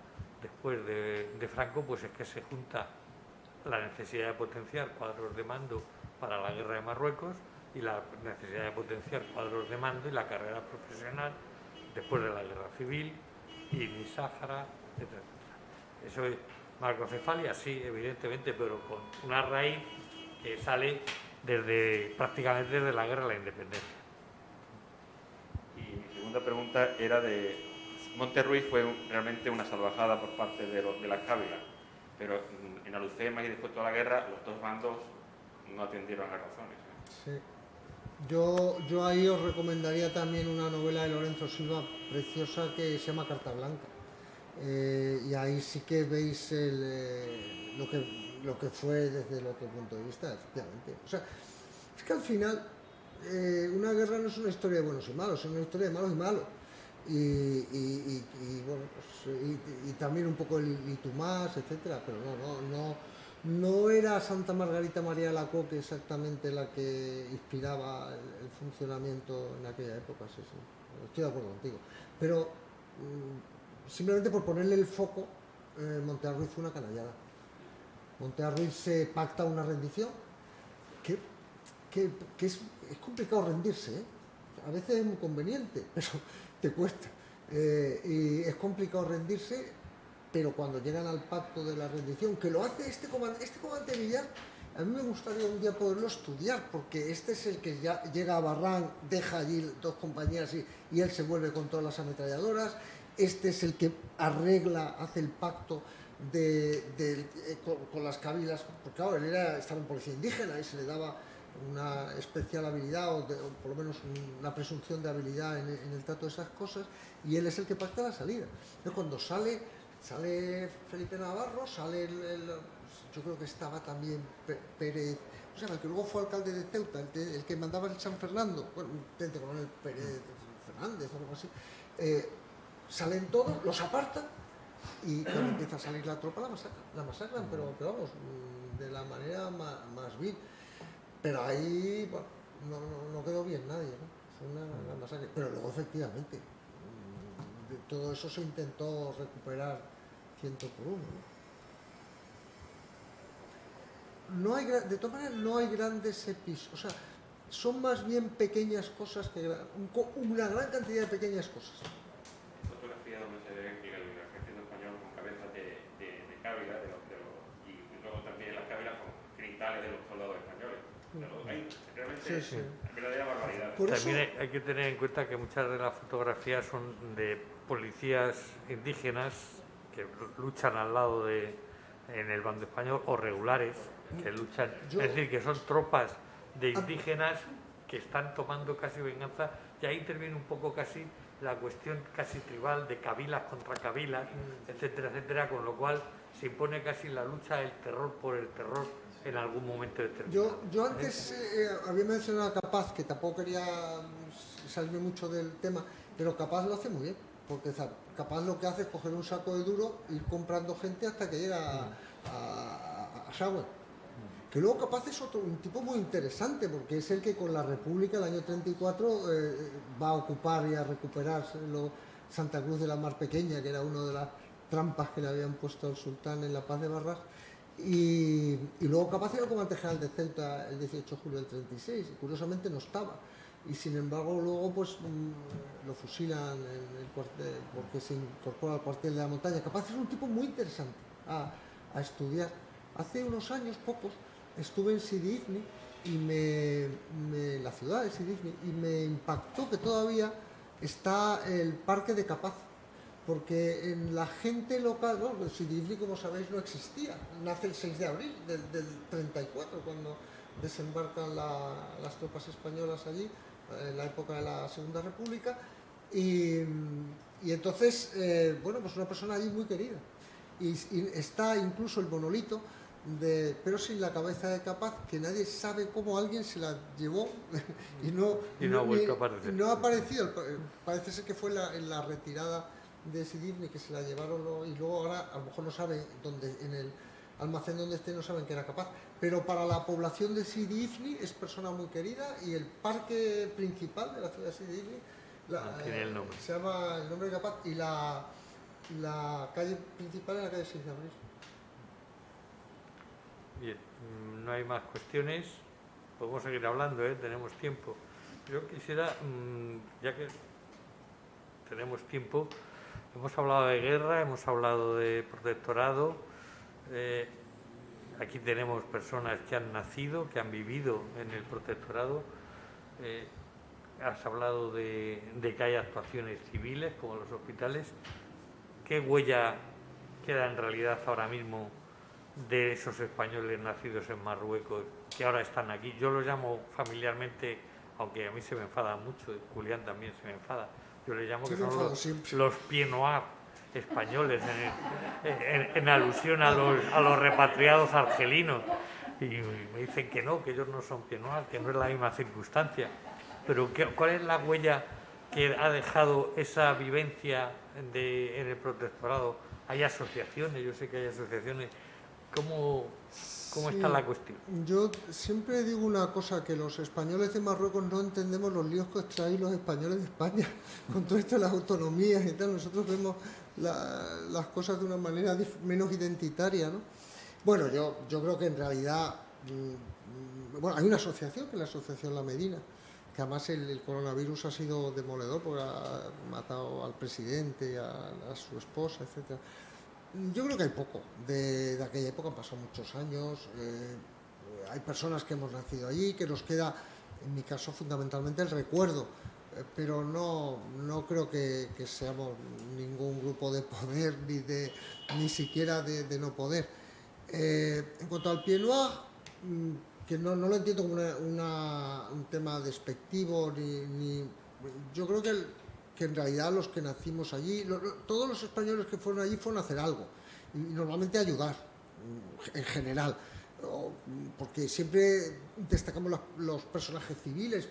S1: después de Franco, pues es que se junta la necesidad de potenciar cuadros de mando para la guerra de Marruecos y la necesidad de potenciar cuadros de mando y la carrera profesional después de la guerra civil, y ni Sáhara, etcétera. Eso es macrocefalia, sí, evidentemente, pero con una raíz que sale prácticamente desde la guerra de la independencia.
S6: Y mi segunda pregunta era de... Monte Ruiz fue realmente una salvajada por parte de la Cábila, pero en Alucemas y después de toda la guerra los dos bandos no atendieron a las razones.
S2: Sí. Yo ahí os recomendaría también una novela de Lorenzo Silva preciosa que se llama Carta Blanca. Y ahí sí que veis lo que fue desde el otro punto de vista, efectivamente. O sea, es que al final una guerra no es una historia de buenos y malos, es una historia de malos y malos. Y bueno, pues, y también un poco el y tú más, etcétera, pero no era Santa Margarita María de Alacoque exactamente la que inspiraba el funcionamiento en aquella época, sí, estoy de acuerdo contigo. Pero simplemente por ponerle el foco, Monte Ruiz fue una canallada. Monte Ruiz se pacta una rendición que es complicado rendirse, ¿eh? A veces es muy conveniente, pero te cuesta. Y es complicado rendirse, pero cuando llegan al pacto de la rendición, que lo hace este comandante Villar, a mí me gustaría un día poderlo estudiar, porque este es el que ya llega a Barran, deja allí dos compañías y él se vuelve con todas las ametralladoras. Este es el que hace el pacto con las cabilas, porque claro, él estaba en policía indígena y se le daba una especial habilidad o por lo menos una presunción de habilidad en el trato de esas cosas, y él es el que pacta la salida. Entonces, cuando sale Felipe Navarro, yo creo que estaba también Pérez, o sea, el que luego fue alcalde de Ceuta, el que mandaba el San Fernando, bueno, un teniente coronel Pérez Fernández o algo así, salen todos, los apartan, y cuando empieza a salir la tropa la masacran, pero vamos, de la manera más vil. Pero ahí, bueno, no quedó bien nadie, ¿no? Fue una masacre. Pero luego, efectivamente, de todo eso se intentó recuperar 100 por 1, ¿no? De todas maneras, no hay grandes episodios. O sea, son más bien pequeñas cosas que una gran cantidad de pequeñas cosas.
S6: Fotografía donde se ve el ejército español con cabezas de cábila y luego también las cábilas con cristales de los soldados españoles. Hay realmente verdadera barbaridad.
S1: También hay que tener en cuenta que muchas de las fotografías son de policías indígenas que luchan al lado en el bando español, o regulares que luchan, es decir, que son tropas de indígenas que están tomando casi venganza, y ahí interviene un poco casi la cuestión casi tribal de cabilas contra cabilas, etcétera, etcétera, con lo cual se impone casi la lucha del terror por el terror en algún momento determinado.
S2: Yo antes había mencionado a Capaz, que tampoco quería salirme mucho del tema, pero Capaz lo hace muy bien, porque Capaz lo que hace es coger un saco de duro, ir comprando gente hasta que llega a Sagüen. Que luego Capaz es un tipo muy interesante, porque es el que con la República el año 34 va a ocupar y a recuperar Santa Cruz de la Mar Pequeña, que era una de las trampas que le habían puesto al sultán en la paz de Barras. Y luego Capaz era el comandante general de Ceuta el 18 de julio del 36, y curiosamente no estaba, y sin embargo luego pues lo fusilan en el cuartel, porque se incorpora al cuartel de la montaña. Capaz es un tipo muy interesante a estudiar. Hace unos años, pocos, estuve en Sidi Ifni, y la ciudad de Sidi Ifni, y me impactó que todavía está el parque de Capaz, porque en la gente local, bueno, Sidi Ifni, como sabéis, no existía, nace el 6 de abril del 34, cuando desembarcan las tropas españolas allí, en la época de la Segunda República, y entonces, bueno, pues una persona allí muy querida, y está incluso el monolito, pero sin la cabeza de Capaz, que nadie sabe cómo alguien se la llevó y no
S1: ha vuelto a aparecer.
S2: No ha aparecido, parece ser que fue en la retirada de Sidi Ifni que se la llevaron, y luego ahora a lo mejor no saben en el almacén donde esté, no saben que era Capaz, pero para la población de Sidi Ifni es persona muy querida, y el parque principal de la ciudad de Sidi Ifni
S1: tiene el nombre.
S2: se llama el nombre de Capaz, y la calle principal es la calle 6 de abril.
S1: Bien, no hay más cuestiones. podemos seguir hablando, tenemos tiempo. Yo quisiera, ya que tenemos tiempo, hemos hablado de guerra, hemos hablado de protectorado, aquí tenemos personas que han nacido, que han vivido en el protectorado. Has hablado de que hay actuaciones civiles, como los hospitales. ¿Qué huella queda en realidad ahora mismo de esos españoles nacidos en Marruecos que ahora están aquí? Yo los llamo familiarmente, aunque a mí se me enfada mucho, Julián también se me enfada, yo les llamo que son los pieds noirs españoles, en alusión a los repatriados argelinos. Y me dicen que no, que ellos no son pieds noirs, que no es la misma circunstancia. Pero ¿cuál es la huella que ha dejado esa vivencia en el protectorado? ¿Hay asociaciones? Yo sé que hay asociaciones. ¿Cómo está la cuestión?
S2: Yo siempre digo una cosa, que los españoles de Marruecos no entendemos los líos que os traéis los españoles de España, con todo esto de las autonomías y tal. Nosotros vemos las cosas de una manera menos identitaria, ¿no? Bueno, yo creo que en realidad, bueno, hay una asociación, que es la Asociación La Medina, que además el coronavirus ha sido demoledor porque ha matado al presidente, a su esposa, etcétera. Yo creo que hay poco. De aquella época han pasado muchos años. Hay personas que hemos nacido allí, que nos queda, en mi caso, fundamentalmente el recuerdo. Pero no creo que seamos ningún grupo de poder, ni siquiera de no poder. En cuanto al pied noir, que no lo entiendo como un tema despectivo, yo creo que en realidad los que nacimos allí, todos los españoles que fueron allí fueron a hacer algo, y normalmente ayudar, en general, porque siempre destacamos los personajes civiles,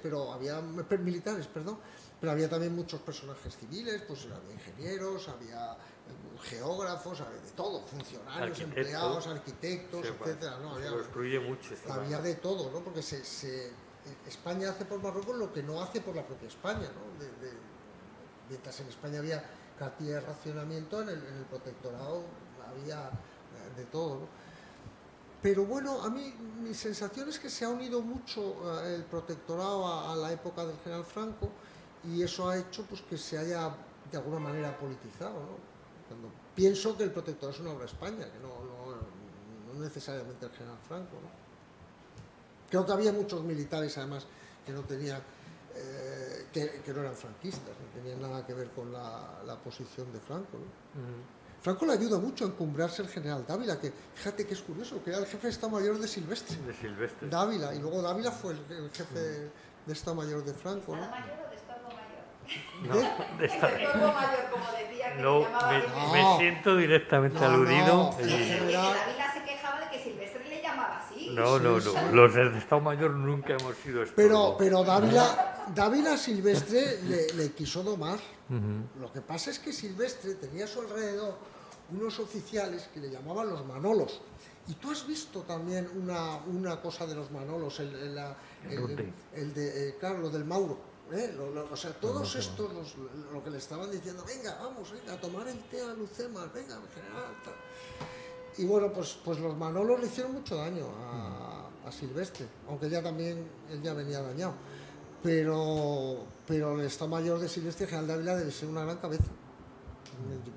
S2: militares, pero había también muchos personajes civiles, pues había ingenieros, había geógrafos, había de todo, funcionarios, empleados, arquitectos, etcétera, ¿no?
S1: Se construye mucho.
S2: Había de todo, ¿no? Porque España hace por Marruecos lo que no hace por la propia España, ¿no? Mientras en España había cartilla de racionamiento, en el protectorado había de todo, ¿no? Pero bueno, a mí mi sensación es que se ha unido mucho el protectorado a la época del general Franco, y eso ha hecho pues que se haya de alguna manera politizado, ¿no? Cuando pienso que el protectorado es una obra de España, que no necesariamente el general Franco, ¿no? Creo que había muchos militares además que no tenían que no eran franquistas, no tenían nada que ver con la posición de Franco, ¿no? Franco le ayuda mucho a encumbrarse el general Dávila, que fíjate que es curioso, que era el jefe de Estado Mayor de Silvestre. Dávila, y luego Dávila fue el jefe de Estado Mayor de Franco, ¿no?
S4: ¿Estado Mayor o de Estorbo Mayor?
S1: No,
S4: de Estorbo Mayor, como decía que
S1: no,
S4: le llamaba
S1: me siento directamente aludido.
S4: Dávila se quejaba de que Silvestre le llamaba así.
S1: No, los del Estado Mayor nunca hemos sido estorbo.
S2: Pero Dávila a Silvestre le quiso domar. Lo que pasa es que Silvestre tenía a su alrededor unos oficiales que le llamaban los Manolos. Y tú has visto también una cosa de los Manolos, claro, lo del Mauro. O sea, todos estos, lo que le estaban diciendo, venga, vamos, a tomar el té a Lucemas, venga, general, tal. Y bueno, pues los Manolos le hicieron mucho daño a Silvestre, aunque él ya venía dañado. Pero el Estado Mayor de Silvestre, general Dávila, debe ser una gran cabeza,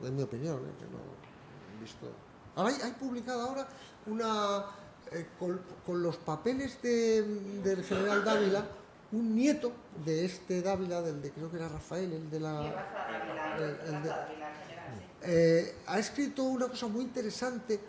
S2: en mi opinión, que no he visto. Ahora hay publicada ahora una con los papeles del general Dávila, un nieto de este Dávila, creo que era Rafael, ha escrito una cosa muy interesante,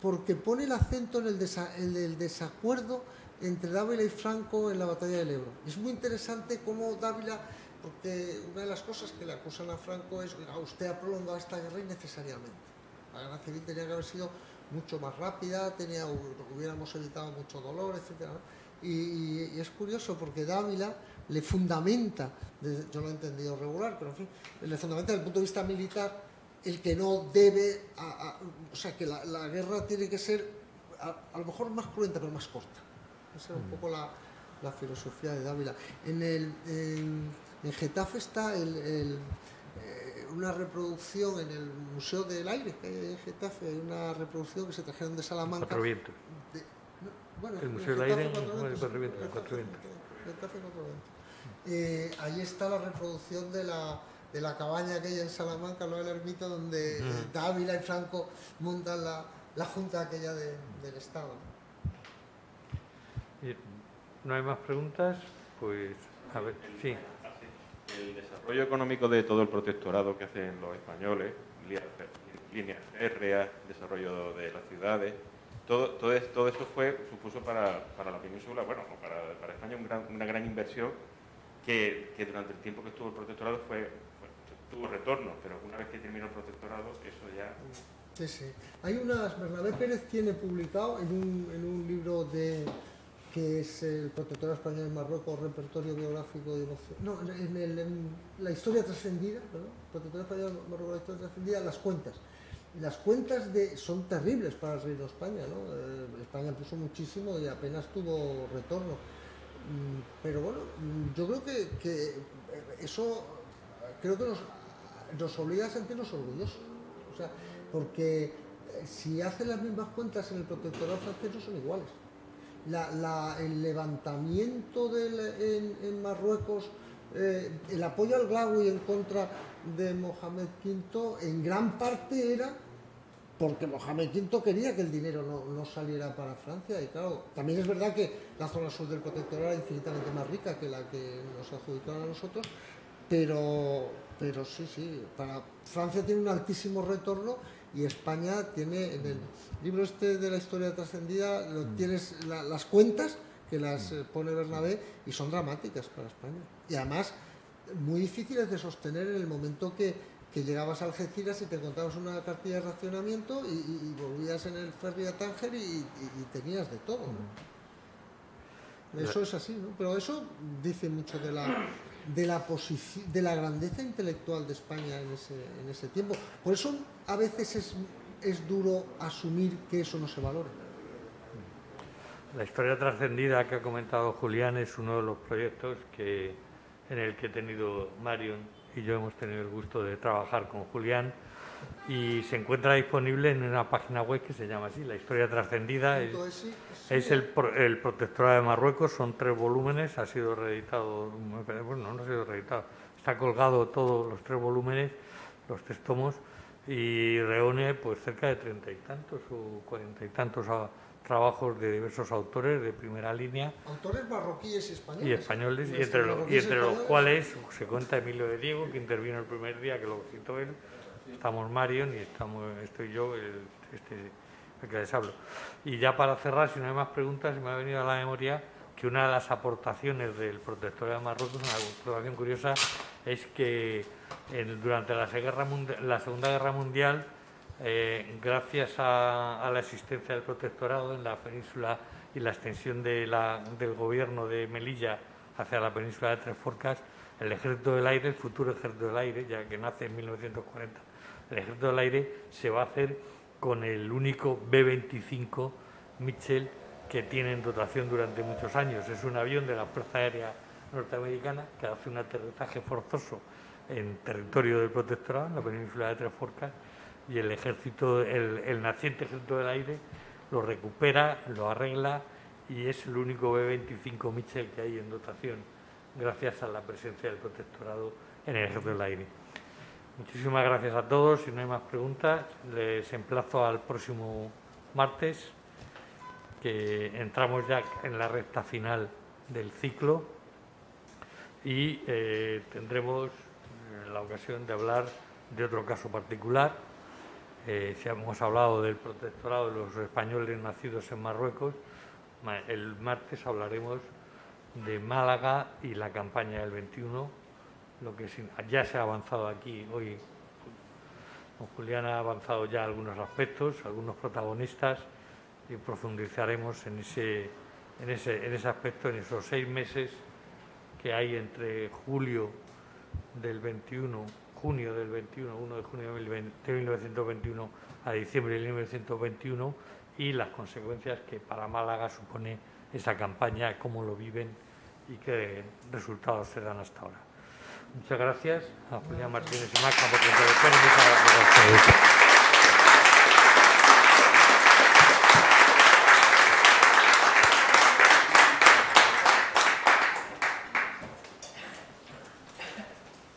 S2: porque pone el acento en el desacuerdo entre Dávila y Franco en la batalla del Ebro. Es muy interesante cómo Dávila, porque una de las cosas que le acusan a Franco es: usted ha prolongado esta guerra innecesariamente. La guerra civil tenía que haber sido mucho más rápida, hubiéramos evitado mucho dolor, etc. Y es curioso porque Dávila le fundamenta, yo lo he entendido regular, pero en fin, le fundamenta desde el punto de vista militar el que no debe, o sea, que la guerra tiene que ser a lo mejor más cruenta, pero más corta. Esa era un poco la filosofía de Dávila. En Getafe está una reproducción en el Museo del Aire, en Getafe hay una reproducción que se trajeron de Salamanca. Bueno,
S1: el Museo del Aire,
S2: Getafe
S1: bueno, Cuatro Vientos.
S2: Getafe Cuatro Vientos. Ahí está la reproducción de la cabaña aquella en Salamanca, ¿no? El ermita donde Dávila y Franco montan la junta aquella del Estado, ¿no?
S1: Bien, ¿no hay más preguntas? Pues, a ver, sí.
S6: El desarrollo económico de todo el protectorado que hacen los españoles, líneas férreas, desarrollo de las ciudades, todo eso supuso para la península, bueno, para España una gran inversión que durante el tiempo que estuvo el protectorado tuvo retorno, pero una vez que terminó el protectorado, eso ya...
S2: Sí, sí. Bernabé Pérez tiene publicado en un libro que es el Protectorado Español en Marruecos, repertorio biográfico de emoción. No, en la historia trascendida, ¿no? Protectorado Español en Marruecos, la historia trascendida, las cuentas. Las cuentas son terribles para el Reino de España, ¿no? España puso muchísimo y apenas tuvo retorno. Pero bueno, yo creo que eso nos obliga a sentirnos orgullosos. O sea, porque si hacen las mismas cuentas en el protectorado francés no son iguales. El levantamiento en Marruecos, el apoyo al Glaoui en contra de Mohamed V, en gran parte era porque Mohamed V quería que el dinero no saliera para Francia. Y claro, también es verdad que la zona sur del protectorado era infinitamente más rica que la que nos adjudicaron a nosotros, pero sí, para Francia tiene un altísimo retorno. Y España tiene, en el libro de la historia trascendida, tienes las cuentas que las pone Bernabé y son dramáticas para España. Y además, muy difíciles de sostener en el momento que llegabas a Algeciras y te encontrabas una cartilla de racionamiento y volvías en el ferry a Tánger y tenías de todo, ¿no? Eso es así, ¿no? Pero eso dice mucho de la grandeza intelectual de España en ese tiempo. Por eso a veces es duro asumir que eso no se valore.
S1: La historia trascendida que ha comentado Julián es uno de los proyectos en el que he tenido Marion y yo hemos tenido el gusto de trabajar con Julián, y se encuentra disponible en una página web que se llama así, La Historia Trascendida. Es el Protectorado de Marruecos, son 3 volúmenes, ha sido reeditado, bueno, no ha sido reeditado, está colgado todos los 3 volúmenes, los 3 tomos, y reúne pues cerca de 30 y tantos o 40 y tantos trabajos de diversos autores de primera línea.
S2: Autores marroquíes y españoles.
S1: Y españoles, y entre los cuales se cuenta Emilio de Diego, que intervino el primer día, que lo citó él. Estamos Marion y estoy yo, el que les hablo. Y ya para cerrar, si no hay más preguntas, me ha venido a la memoria que una de las aportaciones del Protectorado de Marruecos, una observación curiosa, es que durante la Segunda Guerra Mundial, gracias a la existencia del Protectorado en la península y la extensión del gobierno de Melilla hacia la península de Tres Forcas, el Ejército del Aire, el futuro Ejército del Aire, ya que nace en 1940, el Ejército del Aire se va a hacer con el único B-25 Mitchell que tiene en dotación durante muchos años. Es un avión de la Fuerza Aérea Norteamericana que hace un aterrizaje forzoso en territorio del Protectorado, en la península de Tres Forcas, y el naciente Ejército del Aire lo recupera, lo arregla, y es el único B-25 Mitchell que hay en dotación, gracias a la presencia del Protectorado en el Ejército del Aire. Muchísimas gracias a todos. Si no hay más preguntas, les emplazo al próximo martes, que entramos ya en la recta final del ciclo, y tendremos la ocasión de hablar de otro caso particular. Si hemos hablado del protectorado de los españoles nacidos en Marruecos, el martes hablaremos de Málaga y la campaña del 21, lo que ya se ha avanzado aquí hoy. Con Julián ha avanzado ya algunos aspectos, algunos protagonistas, y profundizaremos en ese aspecto, en esos 6 meses que hay entre junio del 21, 1 de junio de 1921 a diciembre de 1921, y las consecuencias que para Málaga supone esa campaña, cómo lo viven y qué resultados se dan hasta ahora. Muchas gracias a Julián Martínez y Maca por la intervención, y muchas gracias a ustedes.